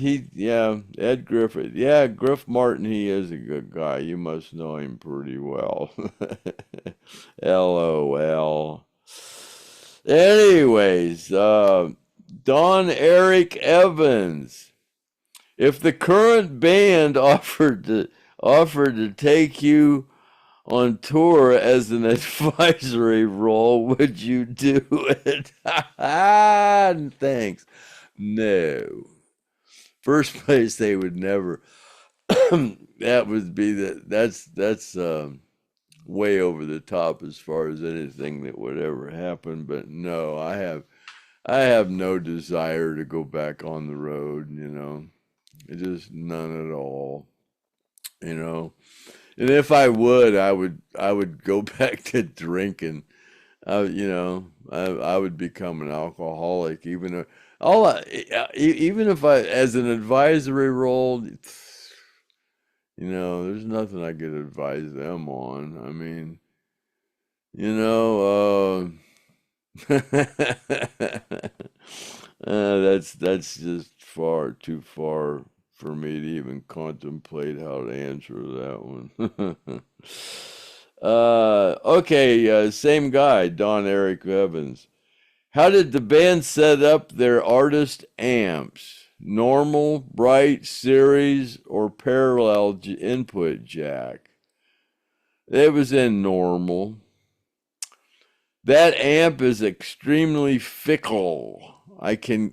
Griffith. Yeah, Griff Martin, he is a good guy. You must know him pretty well. LOL. Anyways, Don Eric Evans. If the current band offered to take you on tour as an advisory role, would you do it? Thanks. No. First place, they would never. That would be that's way over the top as far as anything that would ever happen. But no, I have no desire to go back on the road. Just none at all. And if I would, I would go back to drinking. I would become an alcoholic, even if I, as an advisory role, there's nothing I could advise them on. I mean, that's just far too far for me to even contemplate how to answer that one. Okay, same guy, Don Eric Evans. How did the band set up their artist amps? Normal, bright, series, or parallel input jack? It was in normal. That amp is extremely fickle. I can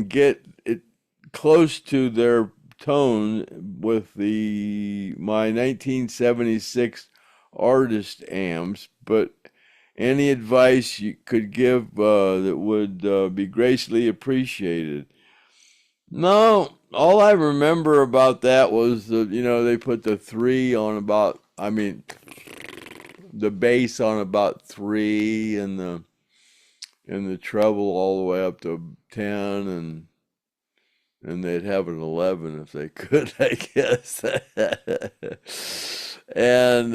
get it close to their tone with my 1976 artist amps, but any advice you could give that would be graciously appreciated. No, all I remember about that was they put the 3 on about, the bass on about 3 and the treble all the way up to 10, and they'd have an 11 if they could, I guess. And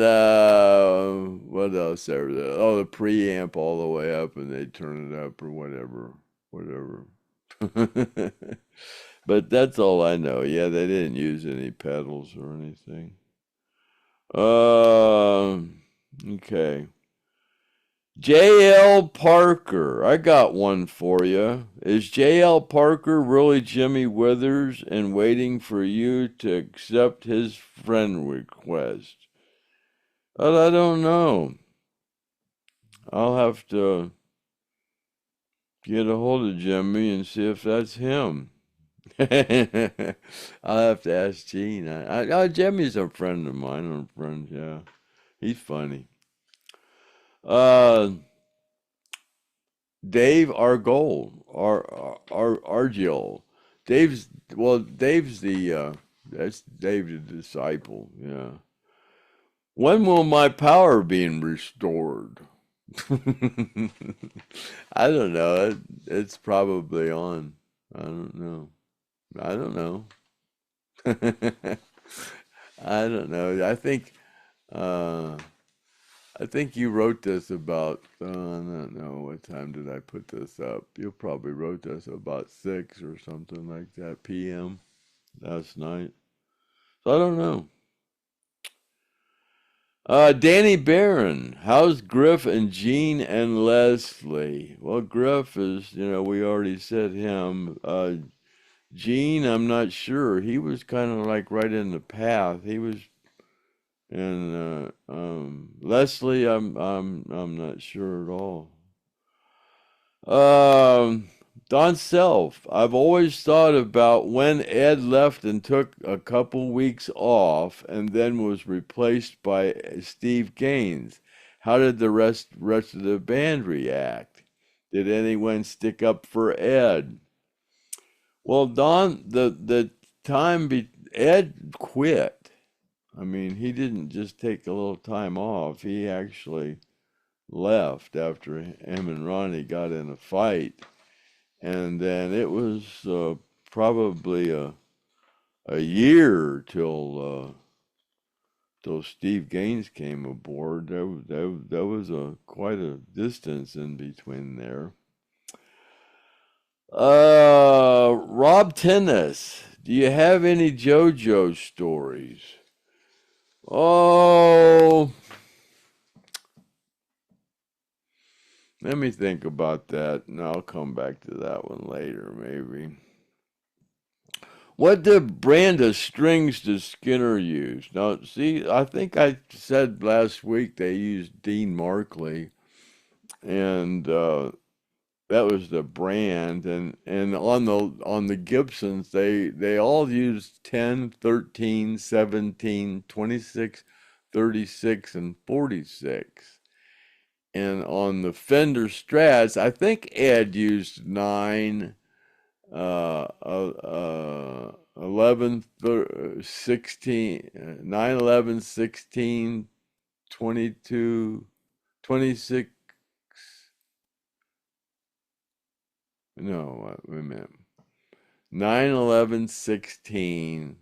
what else there? The preamp all the way up, and they'd turn it up or whatever. But that's all I know. Yeah, they didn't use any pedals or anything. Okay. J.L. Parker, I got one for you. Is J.L. Parker really Jimmy Withers and waiting for you to accept his friend request? But I don't know. I'll have to get a hold of Jimmy and see if that's him. I'll have to ask Gene. Jimmy's a friend of mine. A friend, yeah. He's funny. Dave Argol, Argil. Dave's the that's Dave the disciple. Yeah. When will my power be restored? I don't know. It's probably on. I don't know. I don't know. I don't know. I think you wrote this about, I don't know, what time did I put this up? You probably wrote this about 6 or something like that, p.m. last night. So I don't know. Danny Barron, how's Griff and Gene and Leslie? Well, Griff is, we already said him. Gene, I'm not sure. He was kind of like right in the path. He was, and Leslie, I'm not sure at all. Don Self, I've always thought about when Ed left and took a couple weeks off and then was replaced by Steve Gaines. How did the rest of the band react? Did anyone stick up for Ed? Well, Don, the Ed quit. I mean, he didn't just take a little time off. He actually left after him and Ronnie got in a fight. And then it was probably a year till Steve Gaines came aboard. There was quite a distance in between there. Rob Tennis, do you have any JoJo stories? Oh, let me think about that, and I'll come back to that one later, maybe. What brand of strings does Skinner use? Now, see, I think I said last week they used Dean Markley, and that was the brand. And on the Gibsons, they all used 10, 13, 17, 26, 36, and 46. And on the Fender Strats, I think Ed used 9, 11, 16, 9, 11, 16, 22, 26. No, wait a minute. 9, 11, 16,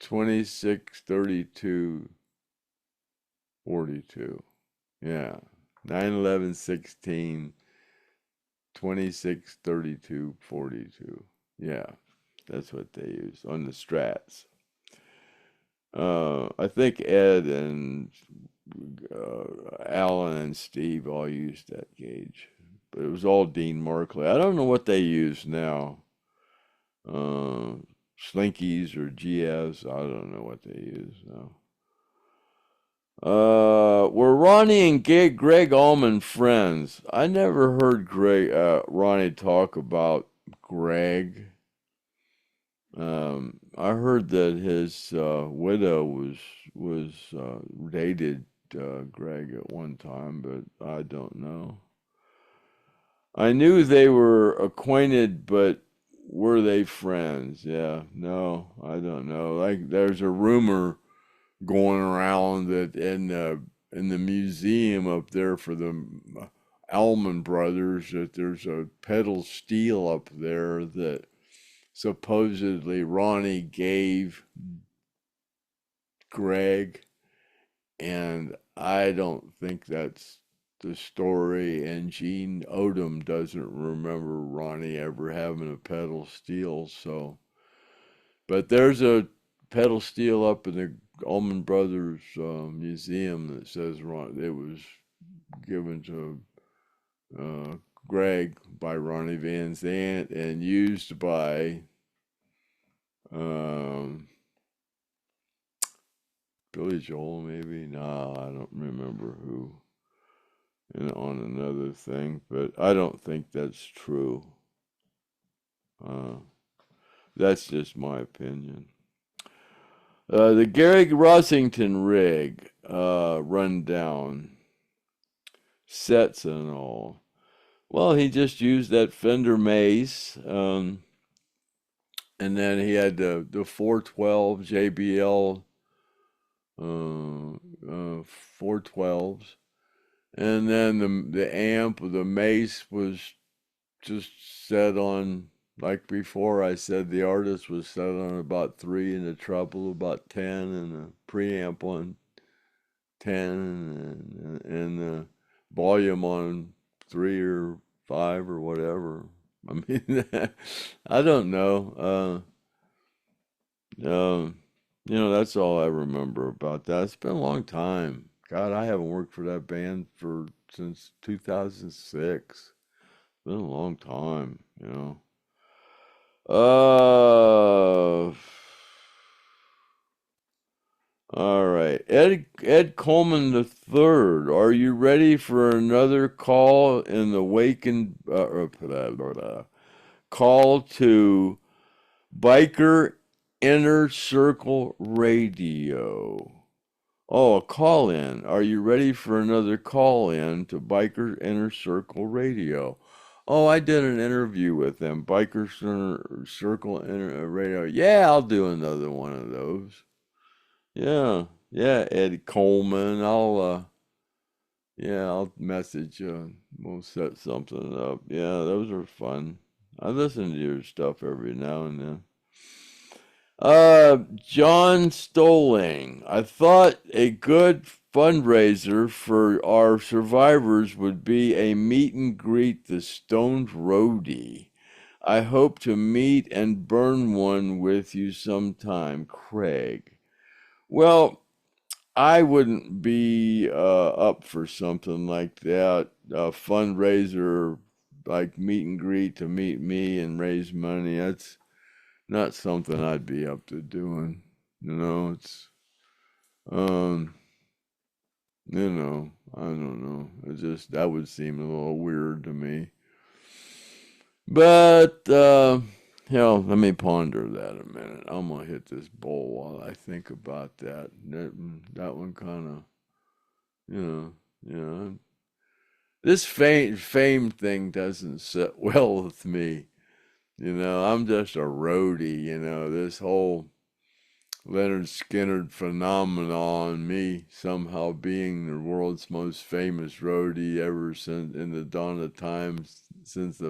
26, 32, 42. Yeah. 9, 11, 16, 26, 32, 42. Yeah, that's what they use on the Strats. I think Ed and Alan and Steve all used that gauge, but it was all Dean Markley. I don't know what they use now. Slinkies or GS. I don't know what they use now. Were Ronnie and Greg Allman friends? I never heard Ronnie talk about Greg. I heard that his widow was dated Greg at one time, but I don't know. I knew they were acquainted, but were they friends? Yeah, no, I don't know. Like there's a rumor going around that in the museum up there for the Allman Brothers that there's a pedal steel up there that supposedly Ronnie gave Greg, and I don't think that's the story. And Gene Odom doesn't remember Ronnie ever having a pedal steel. So, but there's a pedal steel up in the Allman Brothers museum that says it was given to Greg by Ronnie Van Zant and used by Billy Joel, maybe. No, I don't remember who. On another thing, but I don't think that's true. That's just my opinion. The Gary Rossington rig, rundown, sets and all. Well, he just used that Fender Mace, and then he had the 412 JBL 412s, and then the amp, the Mace was just set on, like before I said, the Artist was set on about 3 and the treble about 10 and the preamp on 10 and the volume on 3 or 5 or whatever. I mean, I don't know. That's all I remember about that. It's been a long time. God, I haven't worked for that band since 2006. It's been a long time, All right. Ed Coleman III, are you ready for another call in the call to Biker Inner Circle Radio? Oh, a call in. Are you ready for another call in to Biker Inner Circle Radio? Oh, I did an interview with them, Biker Circle Radio. Yeah, I'll do another one of those. Yeah, Ed Coleman. I'll message you. We'll set something up. Yeah, those are fun. I listen to your stuff every now and then. John Stoling. I thought a good fundraiser for our survivors would be a meet and greet the STONED Roadie. I hope to meet and burn one with you sometime, Craig. Well, I wouldn't be up for something like that, a fundraiser like meet and greet to meet me and raise money. That's not something I'd be up to doing. It's I don't know. That would seem a little weird to me. But let me ponder that a minute. I'm gonna hit this bowl while I think about that. That one kind of, this fame thing doesn't sit well with me. I'm just a roadie. This whole Lynyrd Skynyrd phenomenon, me somehow being the world's most famous roadie ever since in the dawn of time, since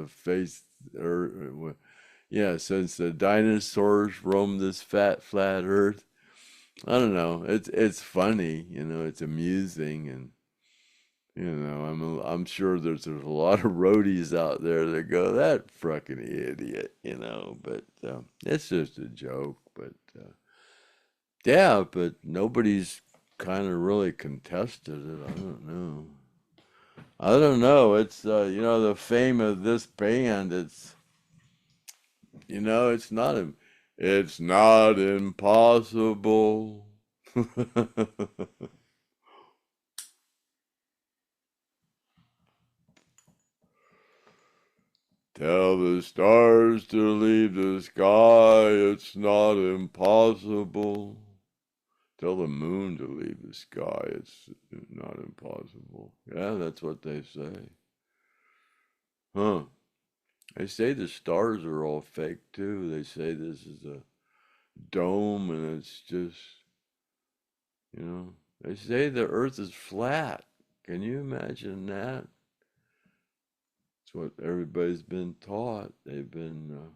since the dinosaurs roamed this fat flat earth. I don't know. It's funny, it's amusing, and I'm sure there's a lot of roadies out there that go, that fucking idiot, but it's just a joke. But yeah, but nobody's kind of really contested it. I don't know. It's the fame of this band. It's not impossible. Tell the stars to leave the sky, it's not impossible. Tell the moon to leave the sky, it's not impossible. Yeah, that's what they say. Huh. They say the stars are all fake too. They say this is a dome and it's just, they say the earth is flat. Can you imagine that? It's what everybody's been taught. They've been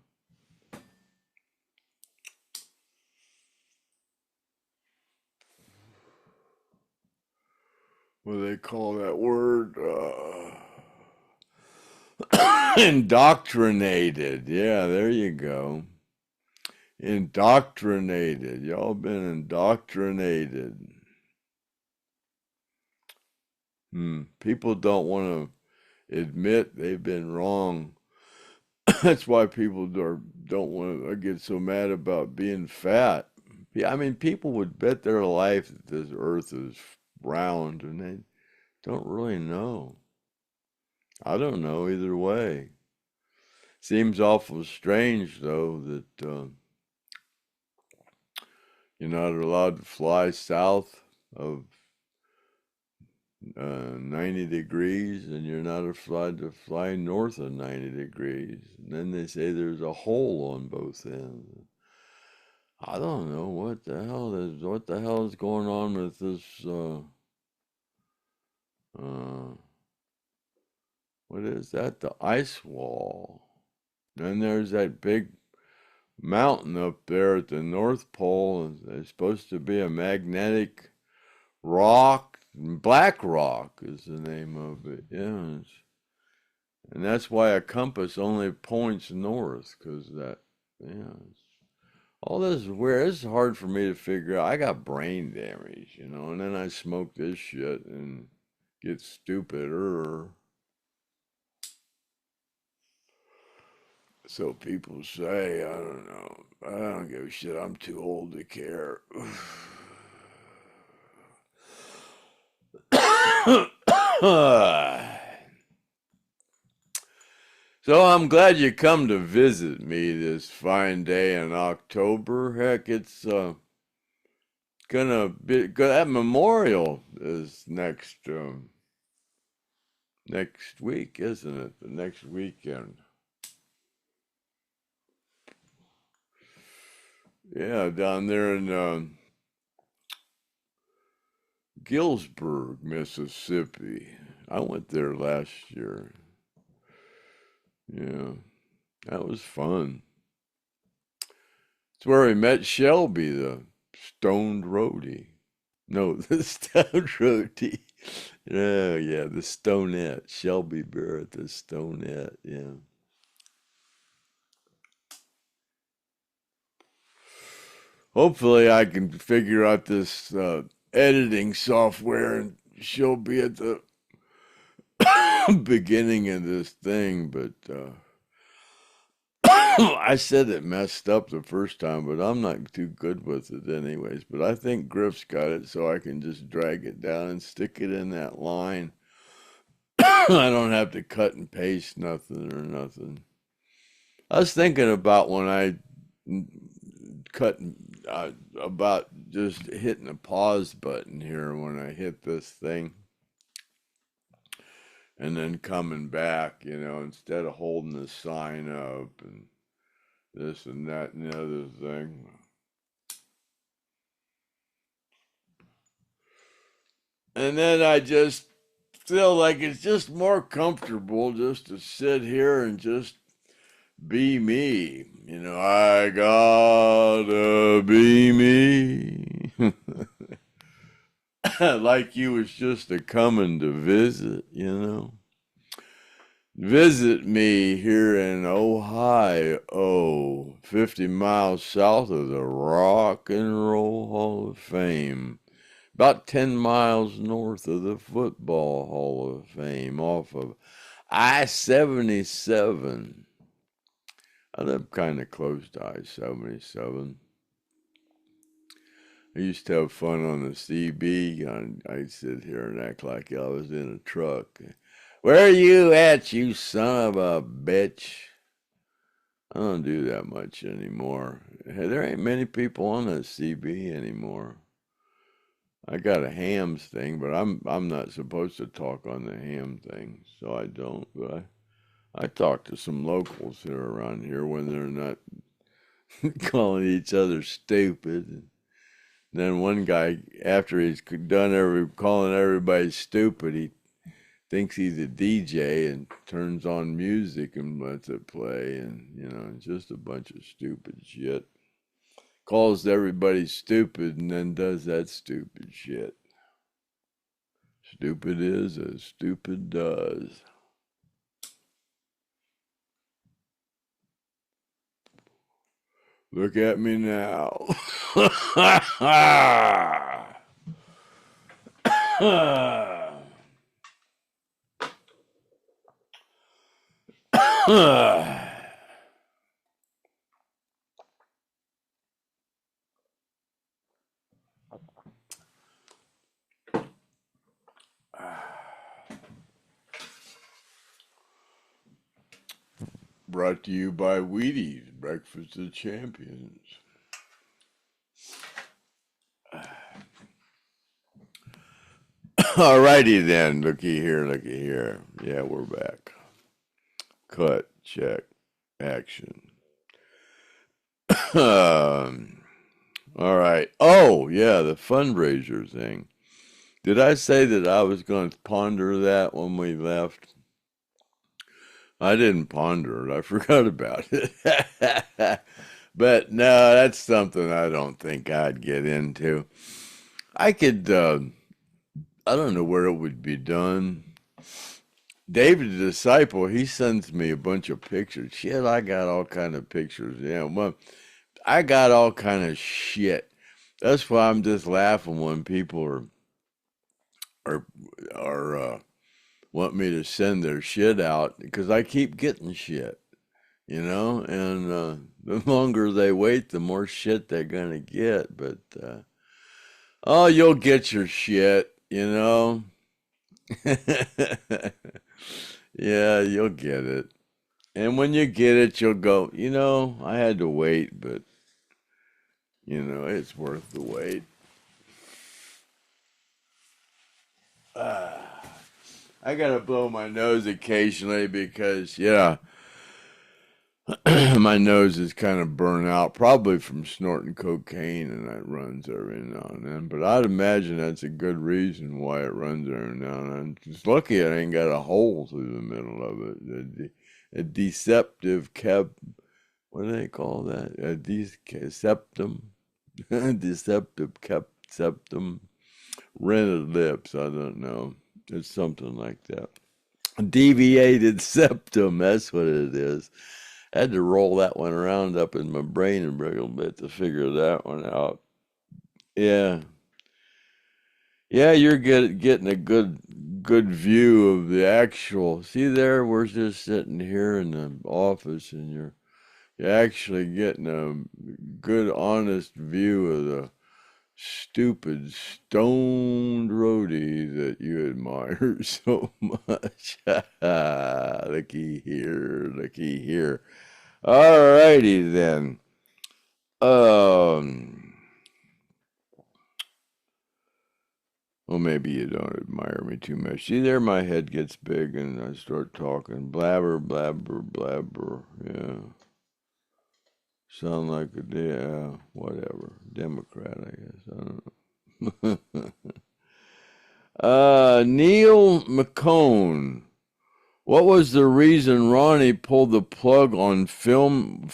what do they call that word? Indoctrinated. Yeah, there you go. Indoctrinated. Y'all been indoctrinated. People don't want to admit they've been wrong. That's why people don't want to get so mad about being fat. Yeah, I mean, people would bet their life that this earth is round, and they don't really know. I don't know either way. Seems awful strange, though, that you're not allowed to fly south of 90 degrees, and you're not allowed to fly north of 90 degrees. And then they say there's a hole on both ends. I don't know what the hell is going on with this. What is that? The ice wall. Then there's that big mountain up there at the North Pole. It's supposed to be a magnetic rock. Black Rock is the name of it. Yes. And that's why a compass only points north, because that, yeah. All this is weird. It's hard for me to figure out. I got brain damage, and then I smoke this shit and get stupider. So people say, I don't know. I don't give a shit. I'm too old to care. So I'm glad you come to visit me this fine day in October. Heck, it's gonna be good. That memorial is next week, isn't it? The next weekend. Yeah, down there in Gillsburg, Mississippi. I went there last year. Yeah, that was fun. It's where we met Shelby, the stoned roadie. No, the stoned roadie. Oh, yeah, the stonette. Shelby Barrett, the stonette, yeah. Hopefully I can figure out this editing software and she'll be at the beginning of this thing, but I said it messed up the first time, but I'm not too good with it anyways. But I think Griff's got it, so I can just drag it down and stick it in that line. I don't have to cut and paste nothing or nothing. I was thinking about when I cut about just hitting the pause button here when I hit this thing and then coming back, instead of holding the sign up and this and that and the other thing. And then I just feel like it's just more comfortable just to sit here and just be me. I gotta be me. Like you was just a coming to visit. Visit me here in Ohio, 50 miles south of the Rock and Roll Hall of Fame, about 10 miles north of the Football Hall of Fame, off of I-77. I live kind of close to I-77. I used to have fun on the CB. I'd sit here and act like I was in a truck. Where you at, you son of a bitch? I don't do that much anymore. Hey, there ain't many people on that CB anymore. I got a hams thing, but I'm not supposed to talk on the ham thing, so I don't. But I talk to some locals here around here when they're not calling each other stupid. And then one guy, after he's done calling everybody stupid, he thinks he's a DJ and turns on music and lets it play, and just a bunch of stupid shit. Calls everybody stupid and then does that stupid shit. Stupid is as stupid does. Look at me now. Brought to you by Wheaties, Breakfast of Champions. Alrighty then, looky here. Yeah, we're back. Cut, check, action. All right. Oh, yeah, the fundraiser thing. Did I say that I was going to ponder that when we left? I didn't ponder it. I forgot about it. But no, that's something I don't think I'd get into. I could, I don't know where it would be done. David the Disciple, he sends me a bunch of pictures. Shit, I got all kind of pictures. Yeah, well, I got all kind of shit. That's why I'm just laughing when people are want me to send their shit out because I keep getting shit, and the longer they wait, the more shit they're gonna get. But oh, you'll get your shit, Yeah, you'll get it. And when you get it, you'll go, I had to wait, but it's worth the wait. I gotta blow my nose occasionally because, yeah, my nose is kind of burnt out, probably from snorting cocaine, and that runs every now and then. But I'd imagine that's a good reason why it runs every now and then. I'm just lucky I ain't got a hole through the middle of it. A deceptive what do they call that? A septum, deceptive septum, rented lips. I don't know. It's something like that. Deviated septum. That's what it is. I had to roll that one around up in my brain a little bit to figure that one out. Yeah. Yeah, you're getting a good view of the actual. See there, we're just sitting here in the office, and you're actually getting a good, honest view of the stupid stoned roadie that you admire so much. Looky here. Alrighty then. Well, maybe you don't admire me too much. See there, my head gets big and I start talking. Blabber, blabber, blabber. Yeah. Sound like whatever. Democrat, I guess. I don't know. Neil McCone. What was the reason Ronnie pulled the plug on filming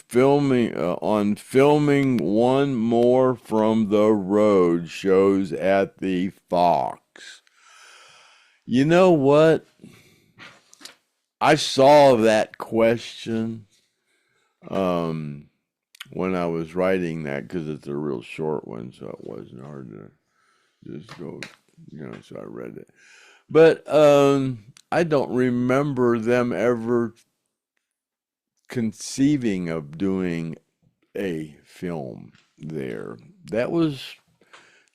one more from the road shows at the Fox? You know what? I saw that question when I was writing that because it's a real short one, so it wasn't hard to just go, so I read it. But I don't remember them ever conceiving of doing a film there. That was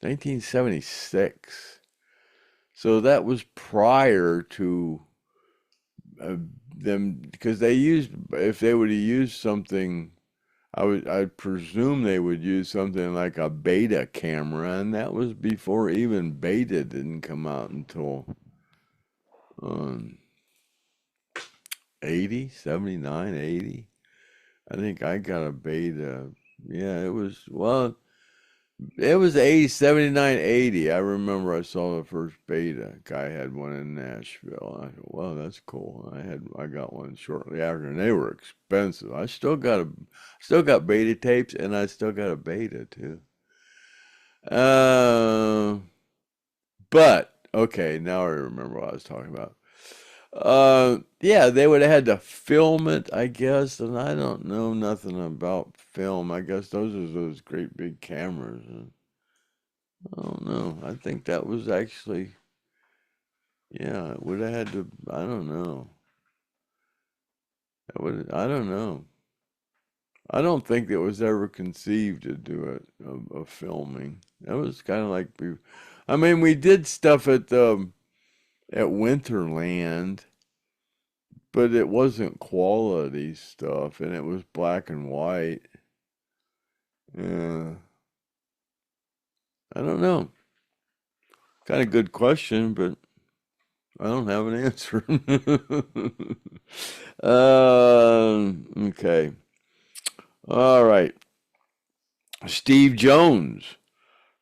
1976. So that was prior to them, because if they would have used something, I presume they would use something like a beta camera, and that was before even beta didn't come out until um, 80, 79, 80. I think I got a beta. Yeah, it was 80, 79, 80. I remember I saw the first beta. Guy had one in Nashville. I thought, well, that's cool. I got one shortly after, and they were expensive. I still got beta tapes, and I still got a beta too. But okay, now I remember what I was talking about. Yeah, they would have had to film it, I guess, and I don't know nothing about film. I guess those are those great big cameras. And I don't know. I think that was actually, yeah, it would have had to, I don't know. I don't know. I don't think it was ever conceived to do it, of filming. That was kind of like, I mean, we did stuff at Winterland, but it wasn't quality stuff, and it was black and white. Yeah, I don't know. Kind of good question, but I don't have an answer. Okay. All right. Steve Jones.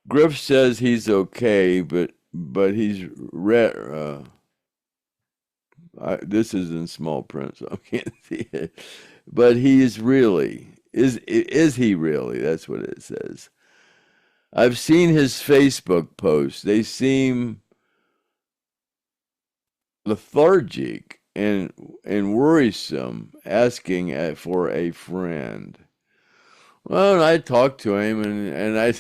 Griff says he's okay, but he's this is in small print, so I can't see it. But he's really is he really? That's what it says. I've seen his Facebook posts. They seem lethargic and worrisome, asking for a friend. Well, I talked to him and I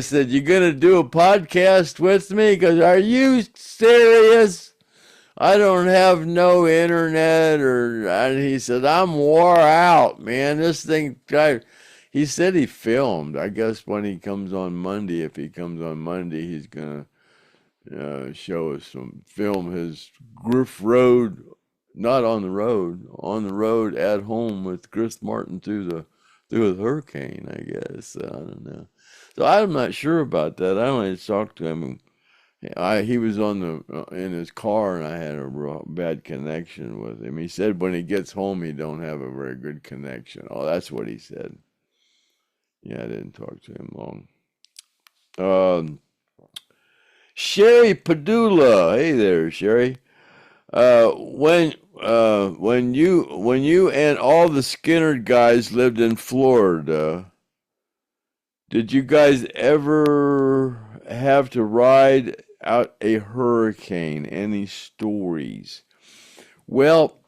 said, "You gonna do a podcast with me? Because are you serious? I don't have no internet and he said, I'm wore out, man. This thing, he said he filmed. I guess when he comes on Monday, if he comes on Monday, he's going to show us film his Griff Road, not on the road at home with Chris Martin through the hurricane, I guess. I don't know. So I'm not sure about that. I only talked to him. He was on in his car, and I had a real bad connection with him. He said when he gets home, he don't have a very good connection. Oh, that's what he said. Yeah, I didn't talk to him long. Sherry Padula, hey there, Sherry. When you and all the Skynyrd guys lived in Florida, did you guys ever have to ride out a hurricane? Any stories? Well,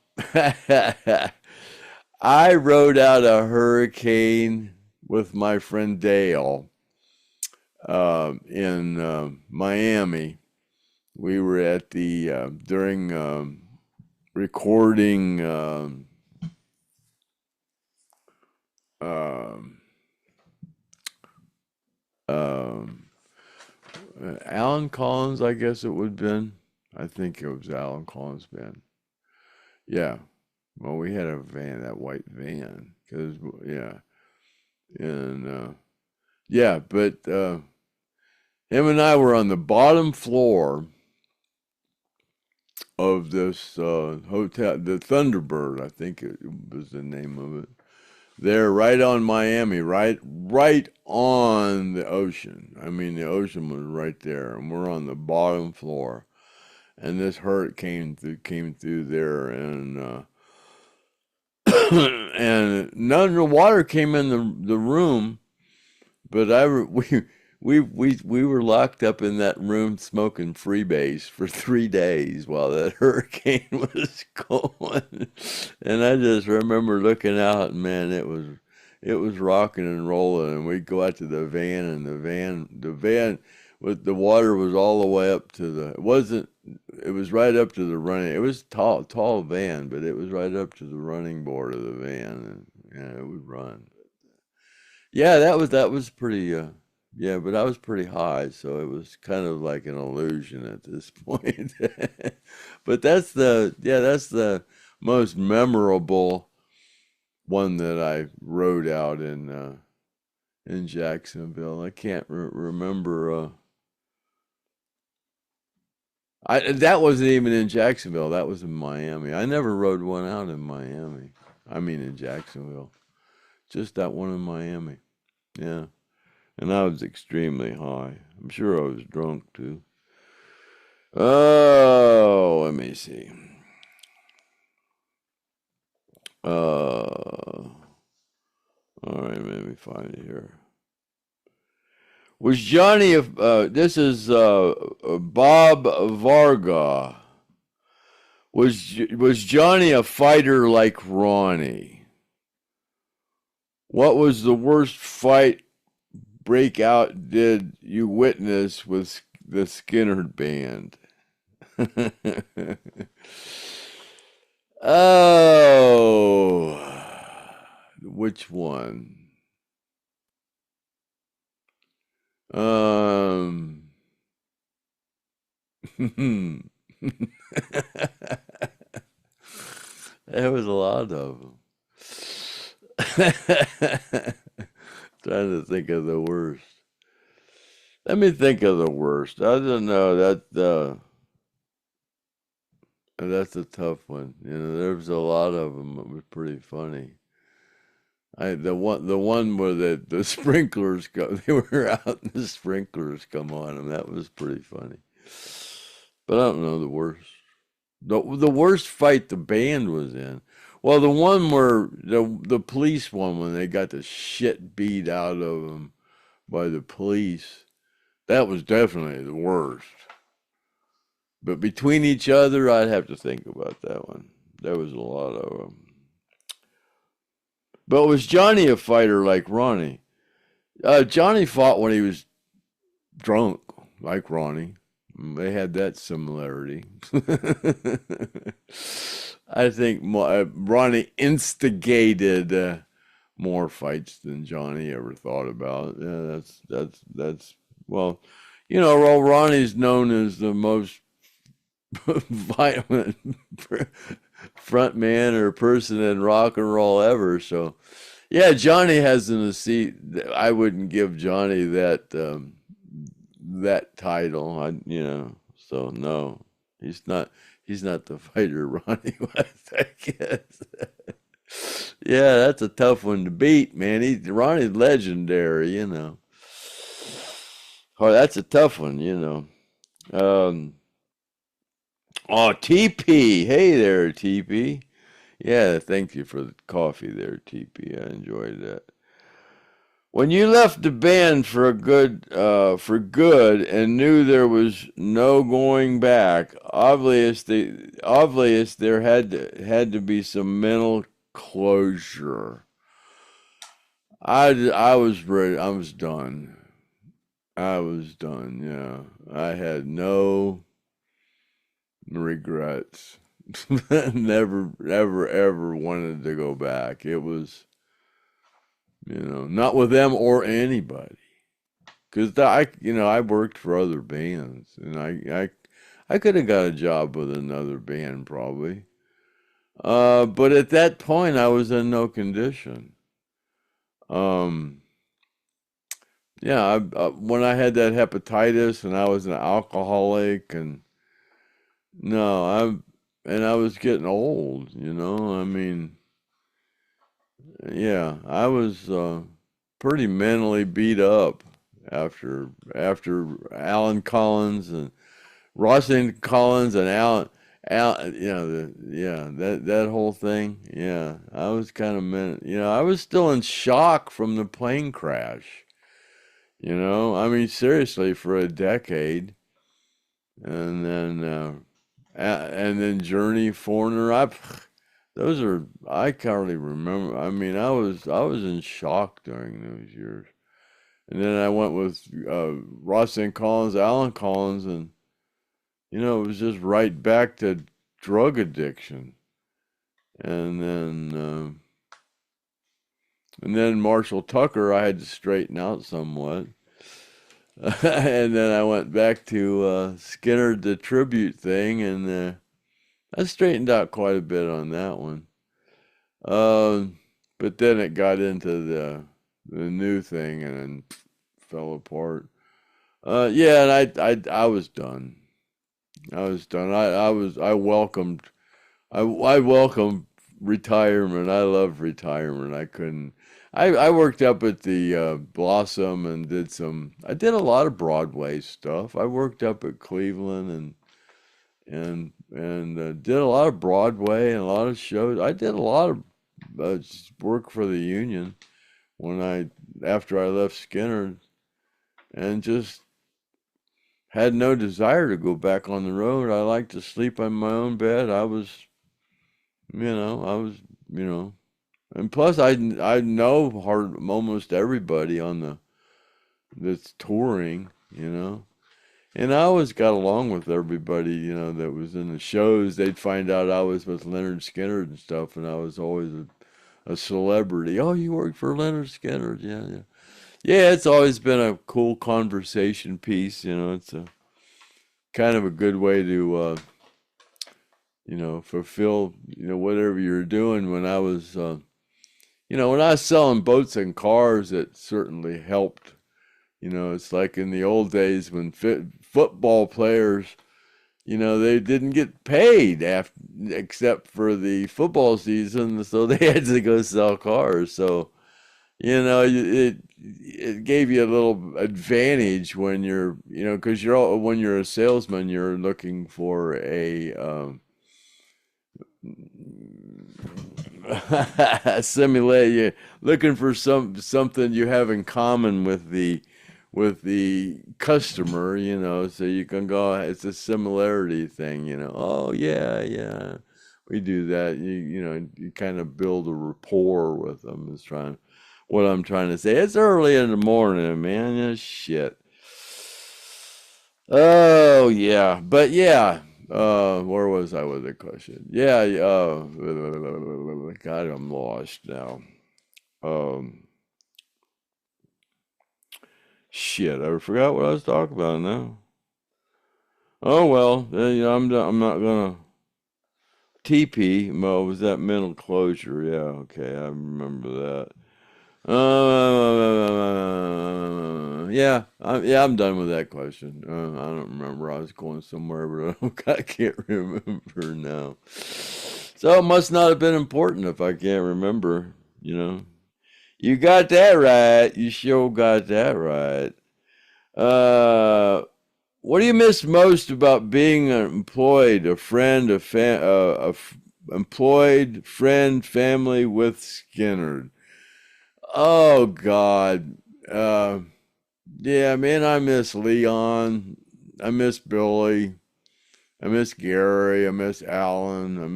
I rode out a hurricane with my friend Dale in Miami. We were at the during recording um, um, Alan Collins, I guess it would have been. I think it was Alan Collins' band. Yeah. Well, we had a van, that white van, because yeah, and yeah, but him and I were on the bottom floor of this hotel, the Thunderbird, I think it was the name of it. There, right on Miami, right on the ocean. I mean, the ocean was right there, and we're on the bottom floor. And this hurricane came through there, and and none of the water came in the room, but we were locked up in that room smoking freebase for 3 days while that hurricane was going. And I just remember looking out, and man, it was rocking and rolling. And we'd go out to the van, and the van with the water was all the way up to the. It was right up to the running. It was tall van, but it was right up to the running board of the van, and yeah, it would run. Yeah, that was pretty. Yeah, but I was pretty high, so it was kind of like an illusion at this point. But that's the most memorable one that I rode out in Jacksonville. I can't remember. That wasn't even in Jacksonville. That was in Miami. I never rode one out in Miami. I mean in Jacksonville. Just that one in Miami. Yeah. And I was extremely high. I'm sure I was drunk too. Oh, let me see. All right, let me find it here. Was Johnny, this is Bob Varga. Was Johnny a fighter like Ronnie? What was the worst fight breakout did you witness with the Skynyrd band? Oh, which one? There was a lot of them. Trying to think of the worst. Let me think of the worst. I don't know. That's a tough one. You know, there's a lot of them that was pretty funny. The one where the sprinklers go, they were out and the sprinklers come on them. That was pretty funny. But I don't know the worst. The worst fight the band was in. Well, the one where the police one when they got the shit beat out of them by the police, that was definitely the worst. But between each other, I'd have to think about that one. There was a lot of them. But was Johnny a fighter like Ronnie? Johnny fought when he was drunk, like Ronnie. They had that similarity. I think Ronnie instigated more fights than Johnny ever thought about. Yeah, that's well, you know, well, Ronnie's known as the most violent front man or person in rock and roll ever. So, yeah, Johnny has in a seat. I wouldn't give Johnny that title. So no, he's not. He's not the fighter Ronnie was, I guess. Yeah, that's a tough one to beat, man. Ronnie's legendary, you know. Oh, that's a tough one, you know. Oh, TP. Hey there, TP. Yeah, thank you for the coffee there, TP. I enjoyed that. When you left the band for good and knew there was no going back, obvious there had to be some mental closure. I was ready. I was done. I was done. Yeah, I had no regrets. Never, ever, ever wanted to go back. It was, not with them or anybody. Because I worked for other bands, and I could have got a job with another band probably. But at that point, I was in no condition. Um, yeah, when I had that hepatitis and I was an alcoholic, and no, I was getting old. I mean, yeah, I was pretty mentally beat up after Alan Collins and Rossington Collins and Alan, that whole thing. Yeah, I was kind of I was still in shock from the plane crash. I mean, seriously, for a decade, and then Journey, Foreigner. I can't really remember. I mean, I was in shock during those years. And then I went with Ross and Collins, Alan Collins, and it was just right back to drug addiction. And then Marshall Tucker, I had to straighten out somewhat. And then I went back to Skynyrd, the tribute thing, and I straightened out quite a bit on that one. But then it got into the new thing and then fell apart. Yeah, and I was done. I was done. I welcomed retirement. I love retirement. I couldn't. I worked up at the Blossom and I did a lot of Broadway stuff. I worked up at Cleveland and did a lot of Broadway and a lot of shows. I did a lot of work for the union after I left Skynyrd, and just had no desire to go back on the road. I like to sleep on my own bed. I was, you know, and plus I know almost everybody on that's touring, and I always got along with everybody, that was in the shows. They'd find out I was with Lynyrd Skynyrd and stuff, and I was always a celebrity. Oh, you work for Lynyrd Skynyrd? Yeah, yeah. Yeah, it's always been a cool conversation piece. It's a kind of a good way to, fulfill, whatever you're doing. When I was, when I was selling boats and cars, it certainly helped. It's like in the old days when football players, they didn't get paid except for the football season, so they had to go sell cars. So, it gave you a little advantage when you're, because when you're a salesman, you're looking for a simulate. You're looking for something you have in common with the customer, so you can go. It's a similarity thing, Oh yeah, yeah, we do that. You kind of build a rapport with them. What I'm trying to say. It's early in the morning, man. Yeah, shit. Oh yeah, but yeah. Where was I with the question? Yeah. God, I'm lost now. Um, Shit, I forgot what I was talking about now. Oh well, I'm not gonna. TP, well, was that mental closure? Yeah, okay, I remember that. Yeah, I'm done with that question. I don't remember. I was going somewhere, but I can't remember now. So it must not have been important if I can't remember. You got that right. You sure got that right. What do you miss most about being employed? A friend, employed friend, family with Skynyrd. Oh God. Uh, yeah, man, I miss Leon. I miss Billy. I miss Gary. I miss Alan. I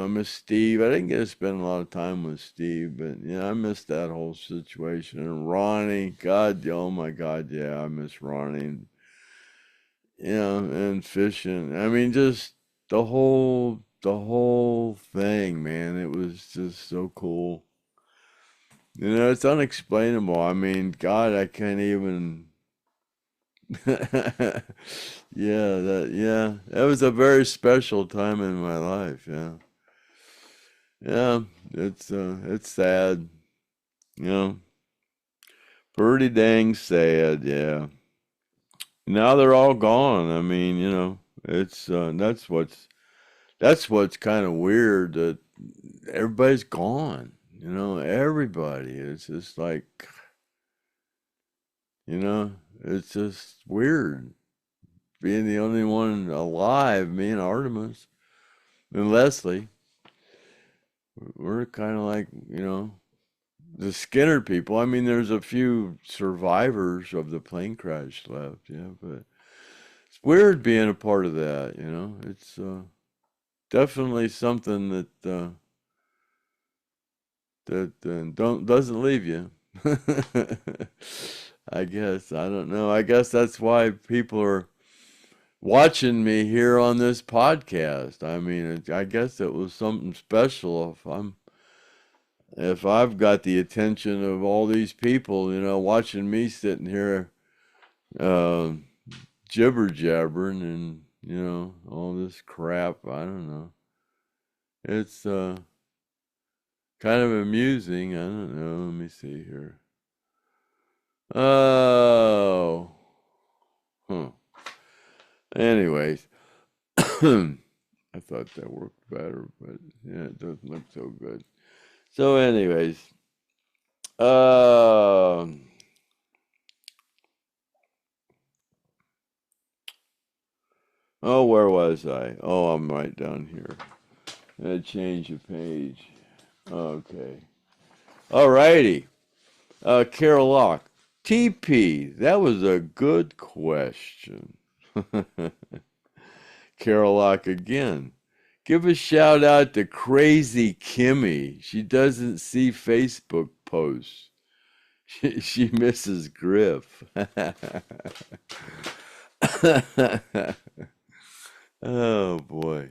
miss Steve. I didn't get to spend a lot of time with Steve, but I miss that whole situation. And Ronnie, God, oh my God, yeah, I miss Ronnie. And fishing. I mean, just the whole thing, man. It was just so cool. It's unexplainable. I mean, God, I can't even. That was a very special time in my life. Yeah, yeah. It's sad. You know, pretty dang sad. Yeah. Now they're all gone. I mean, it's that's what's kind of weird, that everybody's gone. Everybody. It's just like, it's just weird being the only one alive. Me and Artemis and Leslie, we're kind of like, the Skinner people. I mean, there's a few survivors of the plane crash left, yeah, but it's weird being a part of that. It's definitely something that don't doesn't leave you. I guess I don't know. I guess that's why people are watching me here on this podcast. I mean, I guess it was something special if I've got the attention of all these people, watching me sitting here, uh, jibber jabbering and all this crap. I don't know. It's kind of amusing. I don't know. Let me see here. Oh, huh. Anyways, I thought that worked better, but yeah, it doesn't look so good. So, anyways, um, oh, where was I? Oh, I'm right down here. I change the page. Okay. Alrighty. Carol Locke. TP, that was a good question. Carol Lock again. Give a shout out to Crazy Kimmy. She doesn't see Facebook posts. She misses Griff. Oh boy.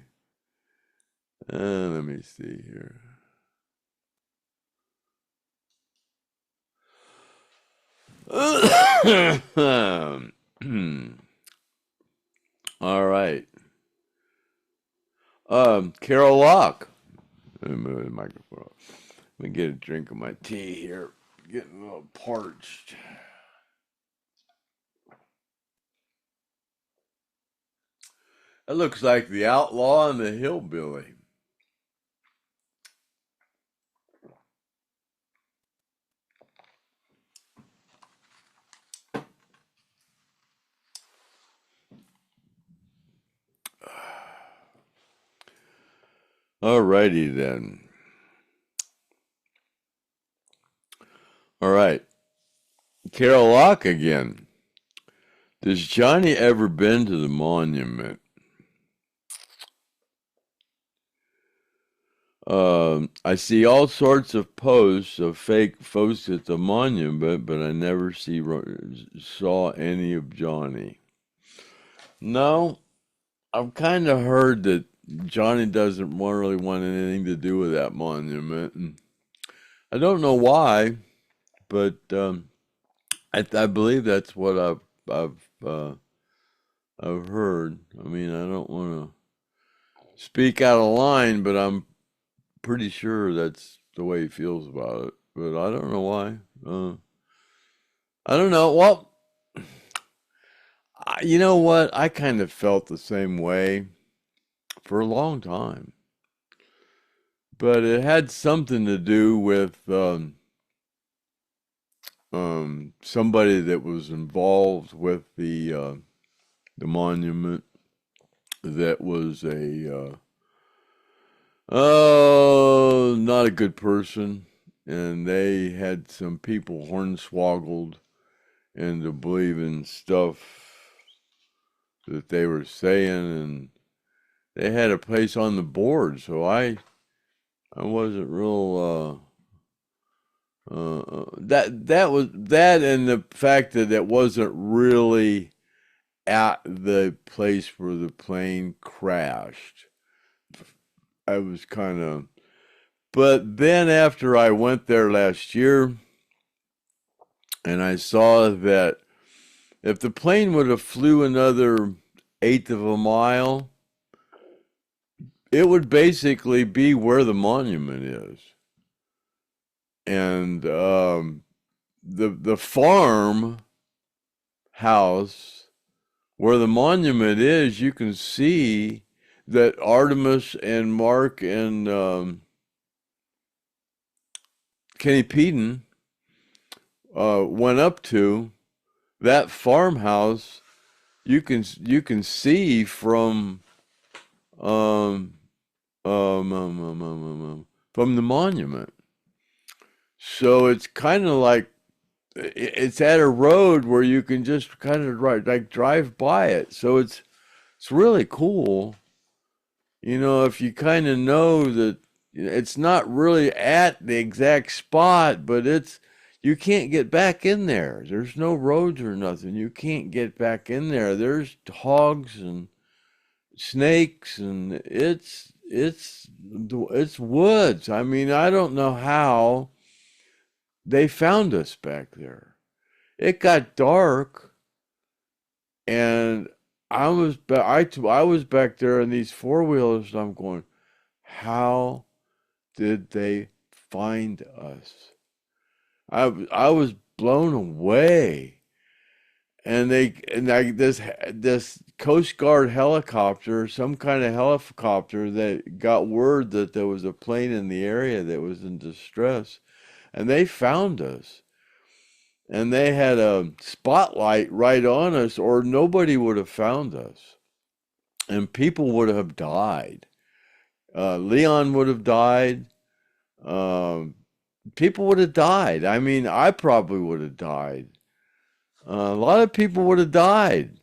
Let me see here. All right. Carol Lock. Let me move the microphone. Let me get a drink of my tea here. Getting a little parched. That looks like the outlaw and the hillbilly. Alrighty then. All right. Carol Lock again. Does Johnny ever been to the monument? I see all sorts of posts of fake folks at the monument, but I never saw any of Johnny. No, I've kind of heard that Johnny doesn't really want anything to do with that monument, and I don't know why, but I believe that's what I've heard. I mean, I don't want to speak out of line, but I'm pretty sure that's the way he feels about it. But I don't know why. I don't know. Well, you know what? I kind of felt the same way for a long time. But it had something to do with somebody that was involved with the monument that was not a good person, and they had some people hornswoggled into believing stuff that they were saying, and they had a place on the board, so I wasn't real that was that, and the fact that it wasn't really at the place where the plane crashed. I was kind of, but then after I went there last year and I saw that if the plane would have flew another eighth of a mile, it would basically be where the monument is. And the farm house where the monument is, you can see that Artimus and Mark and Kenny Peden went up to. That farmhouse. You can see from from the monument. So it's kind of like it's at a road where you can just kind of drive by it. So it's really cool. You know, if you kind of know that it's not really at the exact spot, but you can't get back in there. There's no roads or nothing. You can't get back in there. There's hogs and snakes, and it's woods. I mean, I don't know how they found us back there. It got dark, and I was back there in these four-wheelers, and I'm going, how did they find us? I was blown away. And this Coast Guard helicopter, some kind of helicopter, that got word that there was a plane in the area that was in distress, and they found us. And they had a spotlight right on us, or nobody would have found us. And people would have died. Leon would have died. People would have died. I mean, I probably would have died. A lot of people would have died.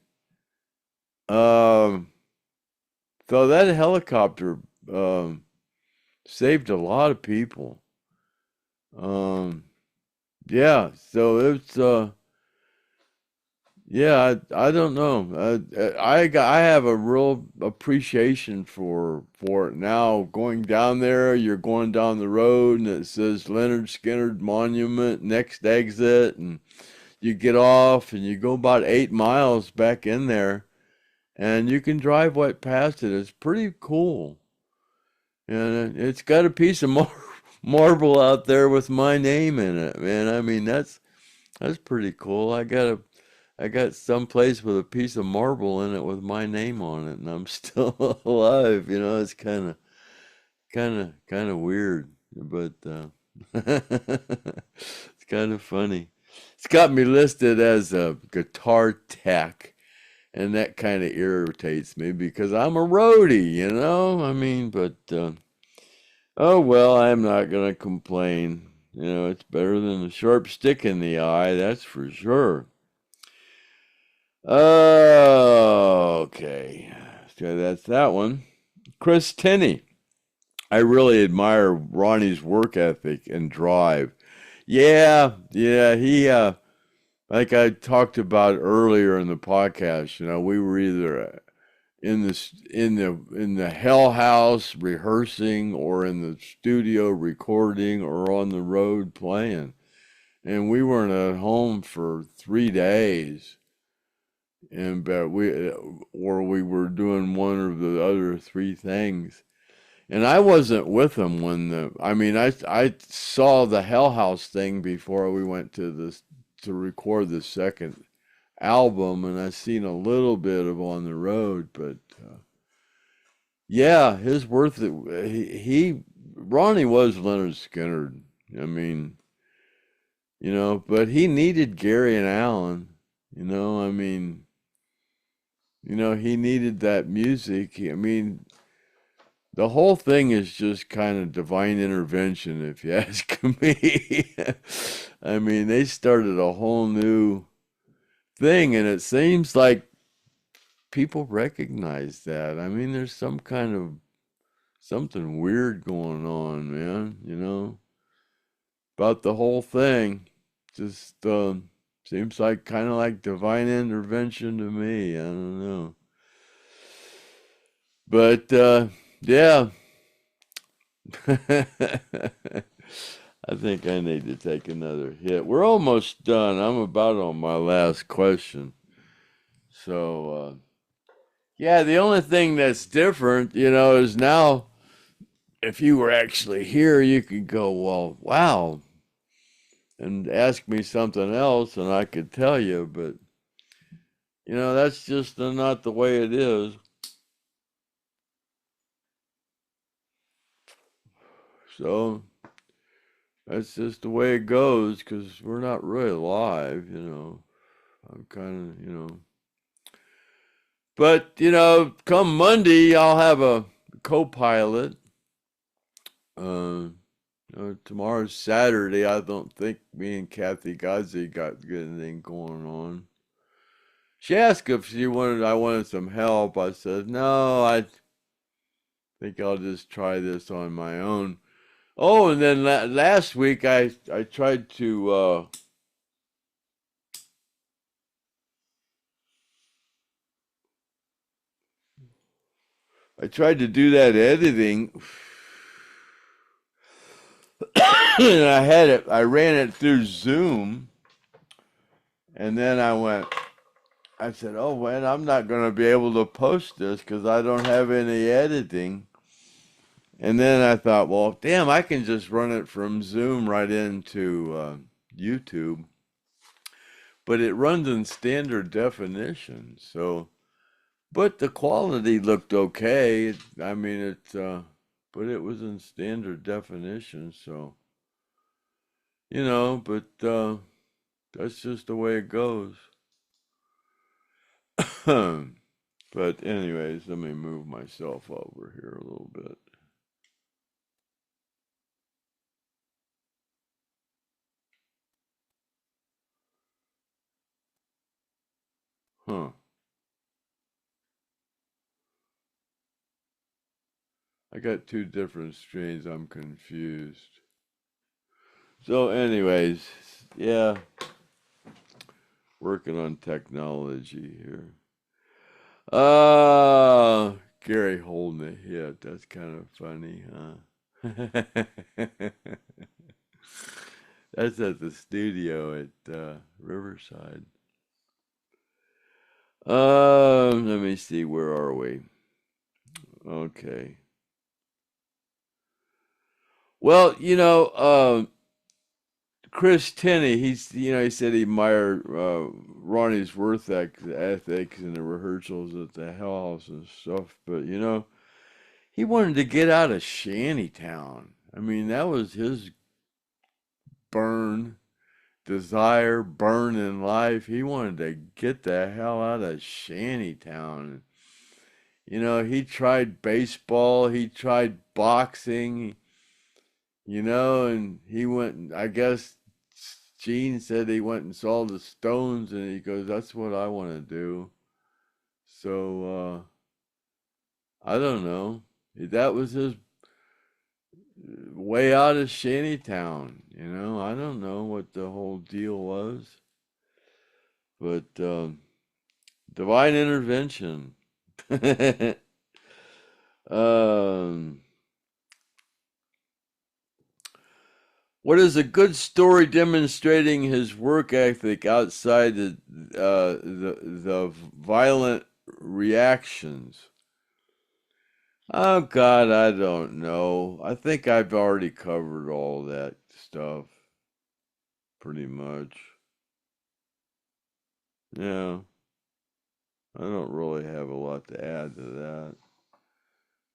Um, so that helicopter um, saved a lot of people. Um, yeah, so it's yeah, I don't know. I have a real appreciation for it now. Going down there, you're going down the road, and it says Lynyrd Skynyrd Monument, next exit, and you get off, and you go about 8 miles back in there, and you can drive right past it. It's pretty cool, and it's got a piece of marble out there with my name in it, man. I mean, that's pretty cool. I got some place with a piece of marble in it with my name on it, and I'm still alive. You know, it's kind of weird, but it's kind of funny. It's got me listed as a guitar tech, and that kind of irritates me because I'm a roadie. You know, I mean, but oh well, I'm not gonna complain. You know, it's better than a sharp stick in the eye, that's for sure. Okay. So that's that one. Chris Tenney. I really admire Ronnie's work ethic and drive. Yeah, he like I talked about earlier in the podcast, you know, we were either in the hell house rehearsing or in the studio recording or on the road playing. And we weren't at home for 3 days, and but we or we were doing one of the other three things. And I wasn't with them when I mean, I saw the Hell House thing before we went to this to record the second album, and I seen a little bit of On the Road, but yeah, his worth it. He Ronnie was Leonard Skinner. I mean, you know, but he needed Gary and Alan. You know, I mean, you know, he needed that music. I mean, the whole thing is just kind of divine intervention, if you ask me. I mean, they started a whole new thing, and it seems like people recognize that. I mean, there's some kind of something weird going on, man, you know, about the whole thing. Just seems like kind of like divine intervention to me. I don't know. But yeah. I think I need to take another hit. We're almost done. I'm about on my last question. So, yeah, the only thing that's different, you know, is now if you were actually here, you could go, well, wow, and ask me something else, and I could tell you, but, you know, that's just not the way it is. So, that's just the way it goes because we're not really live, you know. I'm kind of, you know. But, you know, come Monday, I'll have a co pilot. Tomorrow's Saturday. I don't think me and Kathy Gozzi got anything going on. She asked if I wanted some help. I said, no, I think I'll just try this on my own. Oh, and then last week I tried to do that editing, and I ran it through Zoom, and then I said, oh, man, I'm not going to be able to post this because I don't have any editing. And then I thought, well, damn, I can just run it from Zoom right into YouTube. But it runs in standard definition. So, but the quality looked okay. I mean, but it was in standard definition. So, you know, but that's just the way it goes. But anyways, let me move myself over here a little bit. Huh. I got two different screens. I'm confused. So, anyways, yeah, working on technology here. Gary holding a hit. That's kind of funny, huh? That's at the studio at Riverside. Let me see. Where are we? Okay. Well, Chris Tenney, he said he admired Ronnie's work ethics and the rehearsals at the Hell House and stuff, but he wanted to get out of Shantytown. I mean, that was his burn, burn in life. He wanted to get the hell out of Shantytown. He tried baseball, he tried boxing, and he went, I guess Gene said he went and saw the Stones, and he goes, that's what I want to do. So, I don't know. That was his way out of Shantytown, I don't know what the whole deal was. But, divine intervention. um, What is a good story demonstrating his work ethic outside the violent reactions? Oh God, I don't know. I think I've already covered all that stuff pretty much. Yeah, I don't really have a lot to add to that.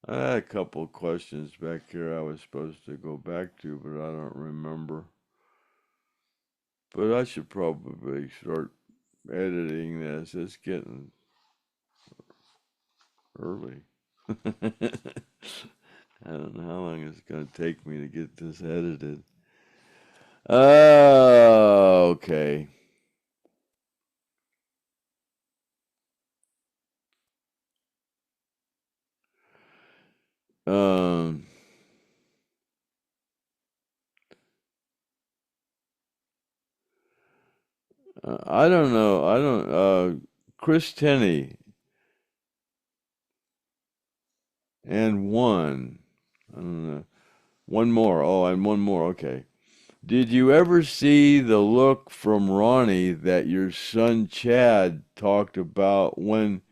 I had a couple of questions back here I was supposed to go back to, but I don't remember. But I should probably start editing this. It's getting early. I don't know how long it's going to take me to get this edited. Okay. Um, I don't know. I don't. Chris Tenney and one. I don't know. One more. Oh, and one more. Okay. Did you ever see the look from Ronnie that your son Chad talked about when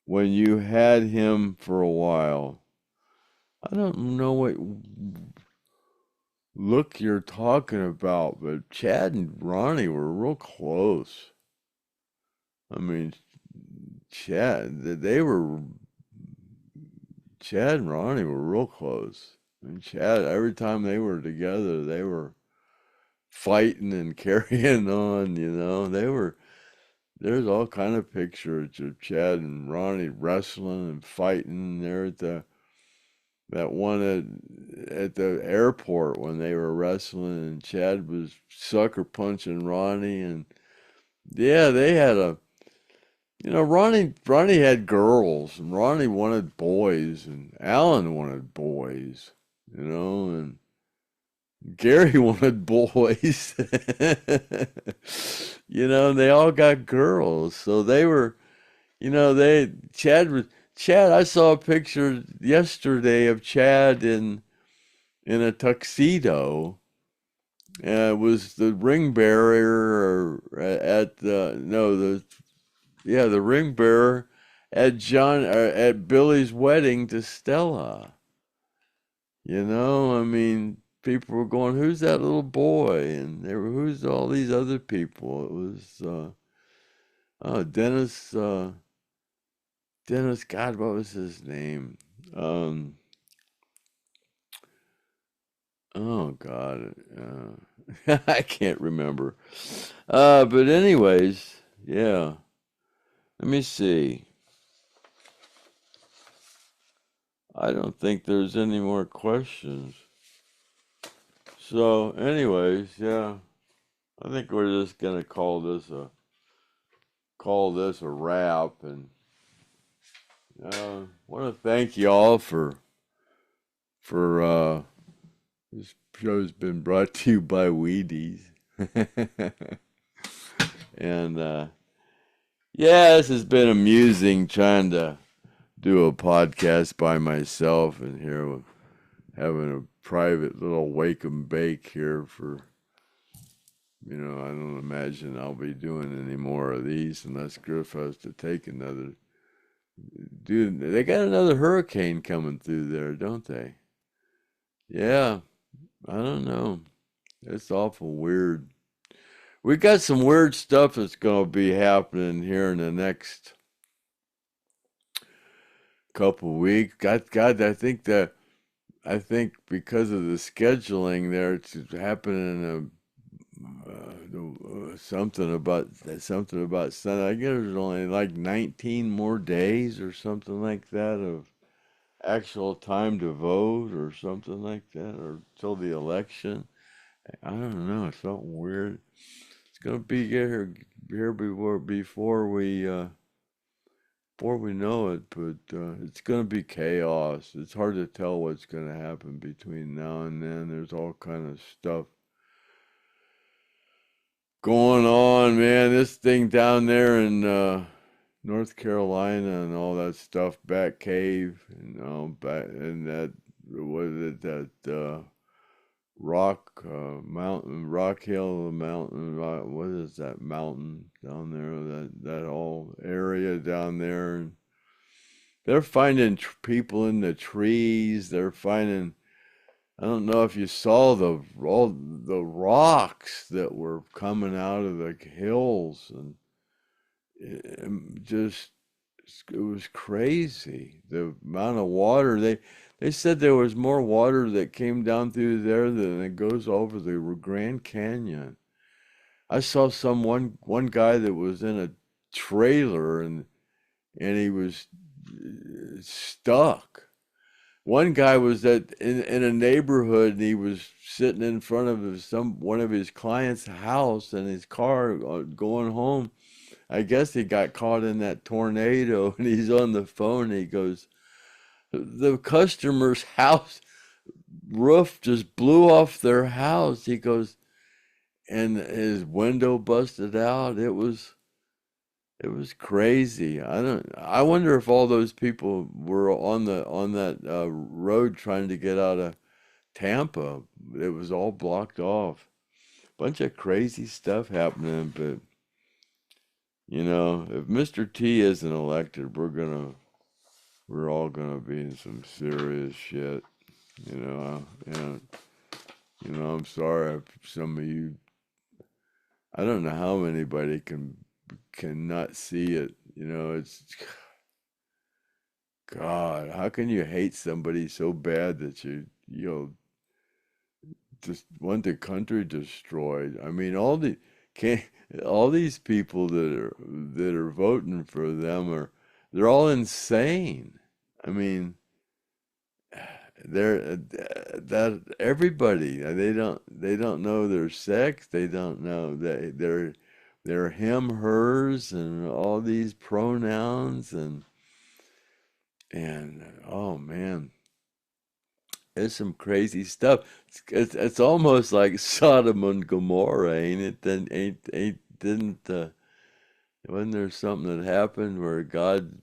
you had him for a while? I don't know what look you're talking about, but Chad and Ronnie were real close. I mean, they were Chad and Ronnie were real close. I mean, Chad, every time they were together, they were fighting and carrying on. There's all kind of pictures of Chad and Ronnie wrestling and fighting there at that one at the airport when they were wrestling and Chad was sucker punching Ronnie, and yeah, they had Ronnie had girls, and Ronnie wanted boys, and Alan wanted boys, and Gary wanted boys. And they all got girls. So they were, Chad, I saw a picture yesterday of Chad in a tuxedo. It was the ring bearer at the no the yeah the ring bearer at Billy's wedding to Stella. I mean, people were going, "Who's that little boy?" And they were, "Who's all these other people?" It was Dennis. Dennis. God, what was his name? Um, oh God, I can't remember. But anyways, yeah. Let me see. I don't think there's any more questions. So, anyways, yeah. I think we're just gonna call this a wrap, and want to thank y'all for for this show's been brought to you by Weedies. And yeah, this has been amusing trying to do a podcast by myself and here having a private little wake and bake here for, I don't imagine I'll be doing any more of these unless Griff has to take another. Dude, they got another hurricane coming through there, don't they? Yeah, I don't know. It's awful weird. We got some weird stuff that's going to be happening here in the next couple weeks. God, I think because of the scheduling there, it's happening something about Sunday. I guess there's only like 19 more days or something like that of actual time to vote or something like that, or till the election. I don't know. It's something weird. It's gonna be here before we know it, but it's gonna be chaos. It's hard to tell what's gonna happen between now and then. There's all kind of stuff going on, man. This thing down there in North Carolina and all that stuff, Bat Cave, back and that Rock Hill Mountain. What is that mountain down there? That whole area down there, and they're finding people in the trees. They're finding. I don't know if you saw all the rocks that were coming out of the hills, and it was crazy. The amount of water they said there was more water that came down through there than it goes over the Grand Canyon. I saw one guy that was in a trailer and he was stuck. One guy was in a neighborhood and he was sitting in front of one of his clients' house in his car going home. I guess he got caught in that tornado and he's on the phone and he goes, the customer's house roof just blew off their house. He goes, and his window busted out. It was crazy. I wonder if all those people were on that road trying to get out of Tampa. It was all blocked off. Bunch of crazy stuff happening, but if Mr. T isn't elected, we're all gonna be in some serious shit. And I'm sorry if some of you. I don't know how anybody cannot see it. It's God. How can you hate somebody so bad that you just want the country destroyed? I mean, all these people that are voting for them they're all insane. I mean, that everybody they don't know their sex. They don't know they're him, hers, and all these pronouns and oh man, it's some crazy stuff. It's almost like Sodom and Gomorrah, ain't it? Then didn't wasn't there something that happened where God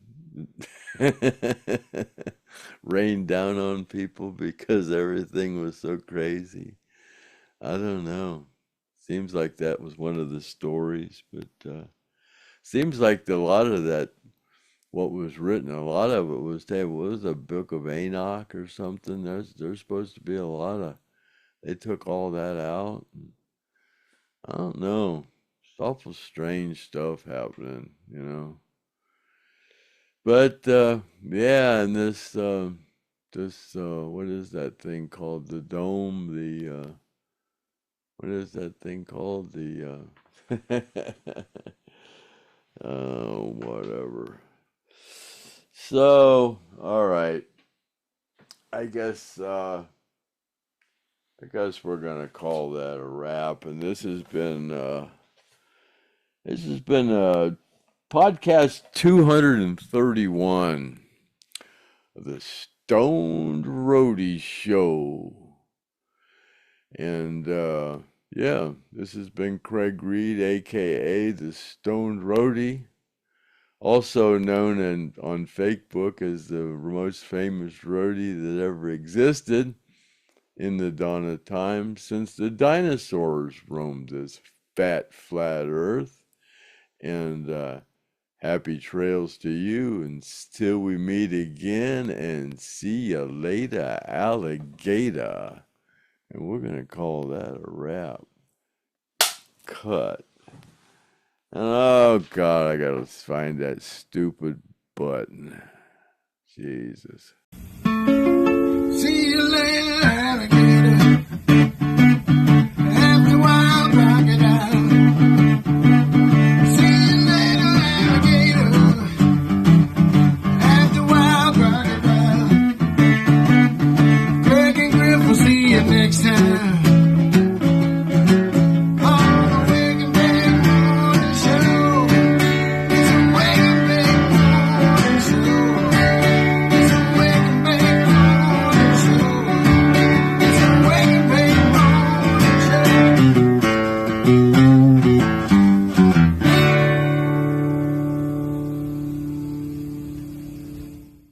rained down on people because everything was so crazy? I don't know. Seems like that was one of the stories, but seems like a lot of that, what was written, a lot of it was a book of Enoch or something. There's supposed to be a lot of. They took all that out. I don't know. It's awful strange stuff happening, But yeah, and this what is that thing called? The dome. What is that thing called? Oh, whatever. So, all right. I guess we're gonna call that a wrap. And this has been podcast 231 of the Stoned Roadie Show. And yeah, this has been Craig Reed, aka the Stoned Roadie, also known on FakeBook as the most famous roadie that ever existed in the dawn of time since the dinosaurs roamed this fat, flat earth. And happy trails to you, and till we meet again, and see ya later, alligator. And we're going to call that a wrap. Cut. And oh, God, I got to find that stupid button. Jesus. See you later, alligator. After a while, crocodile. See you later, alligator. After a while, crocodile. Craig and Griff will see you next time.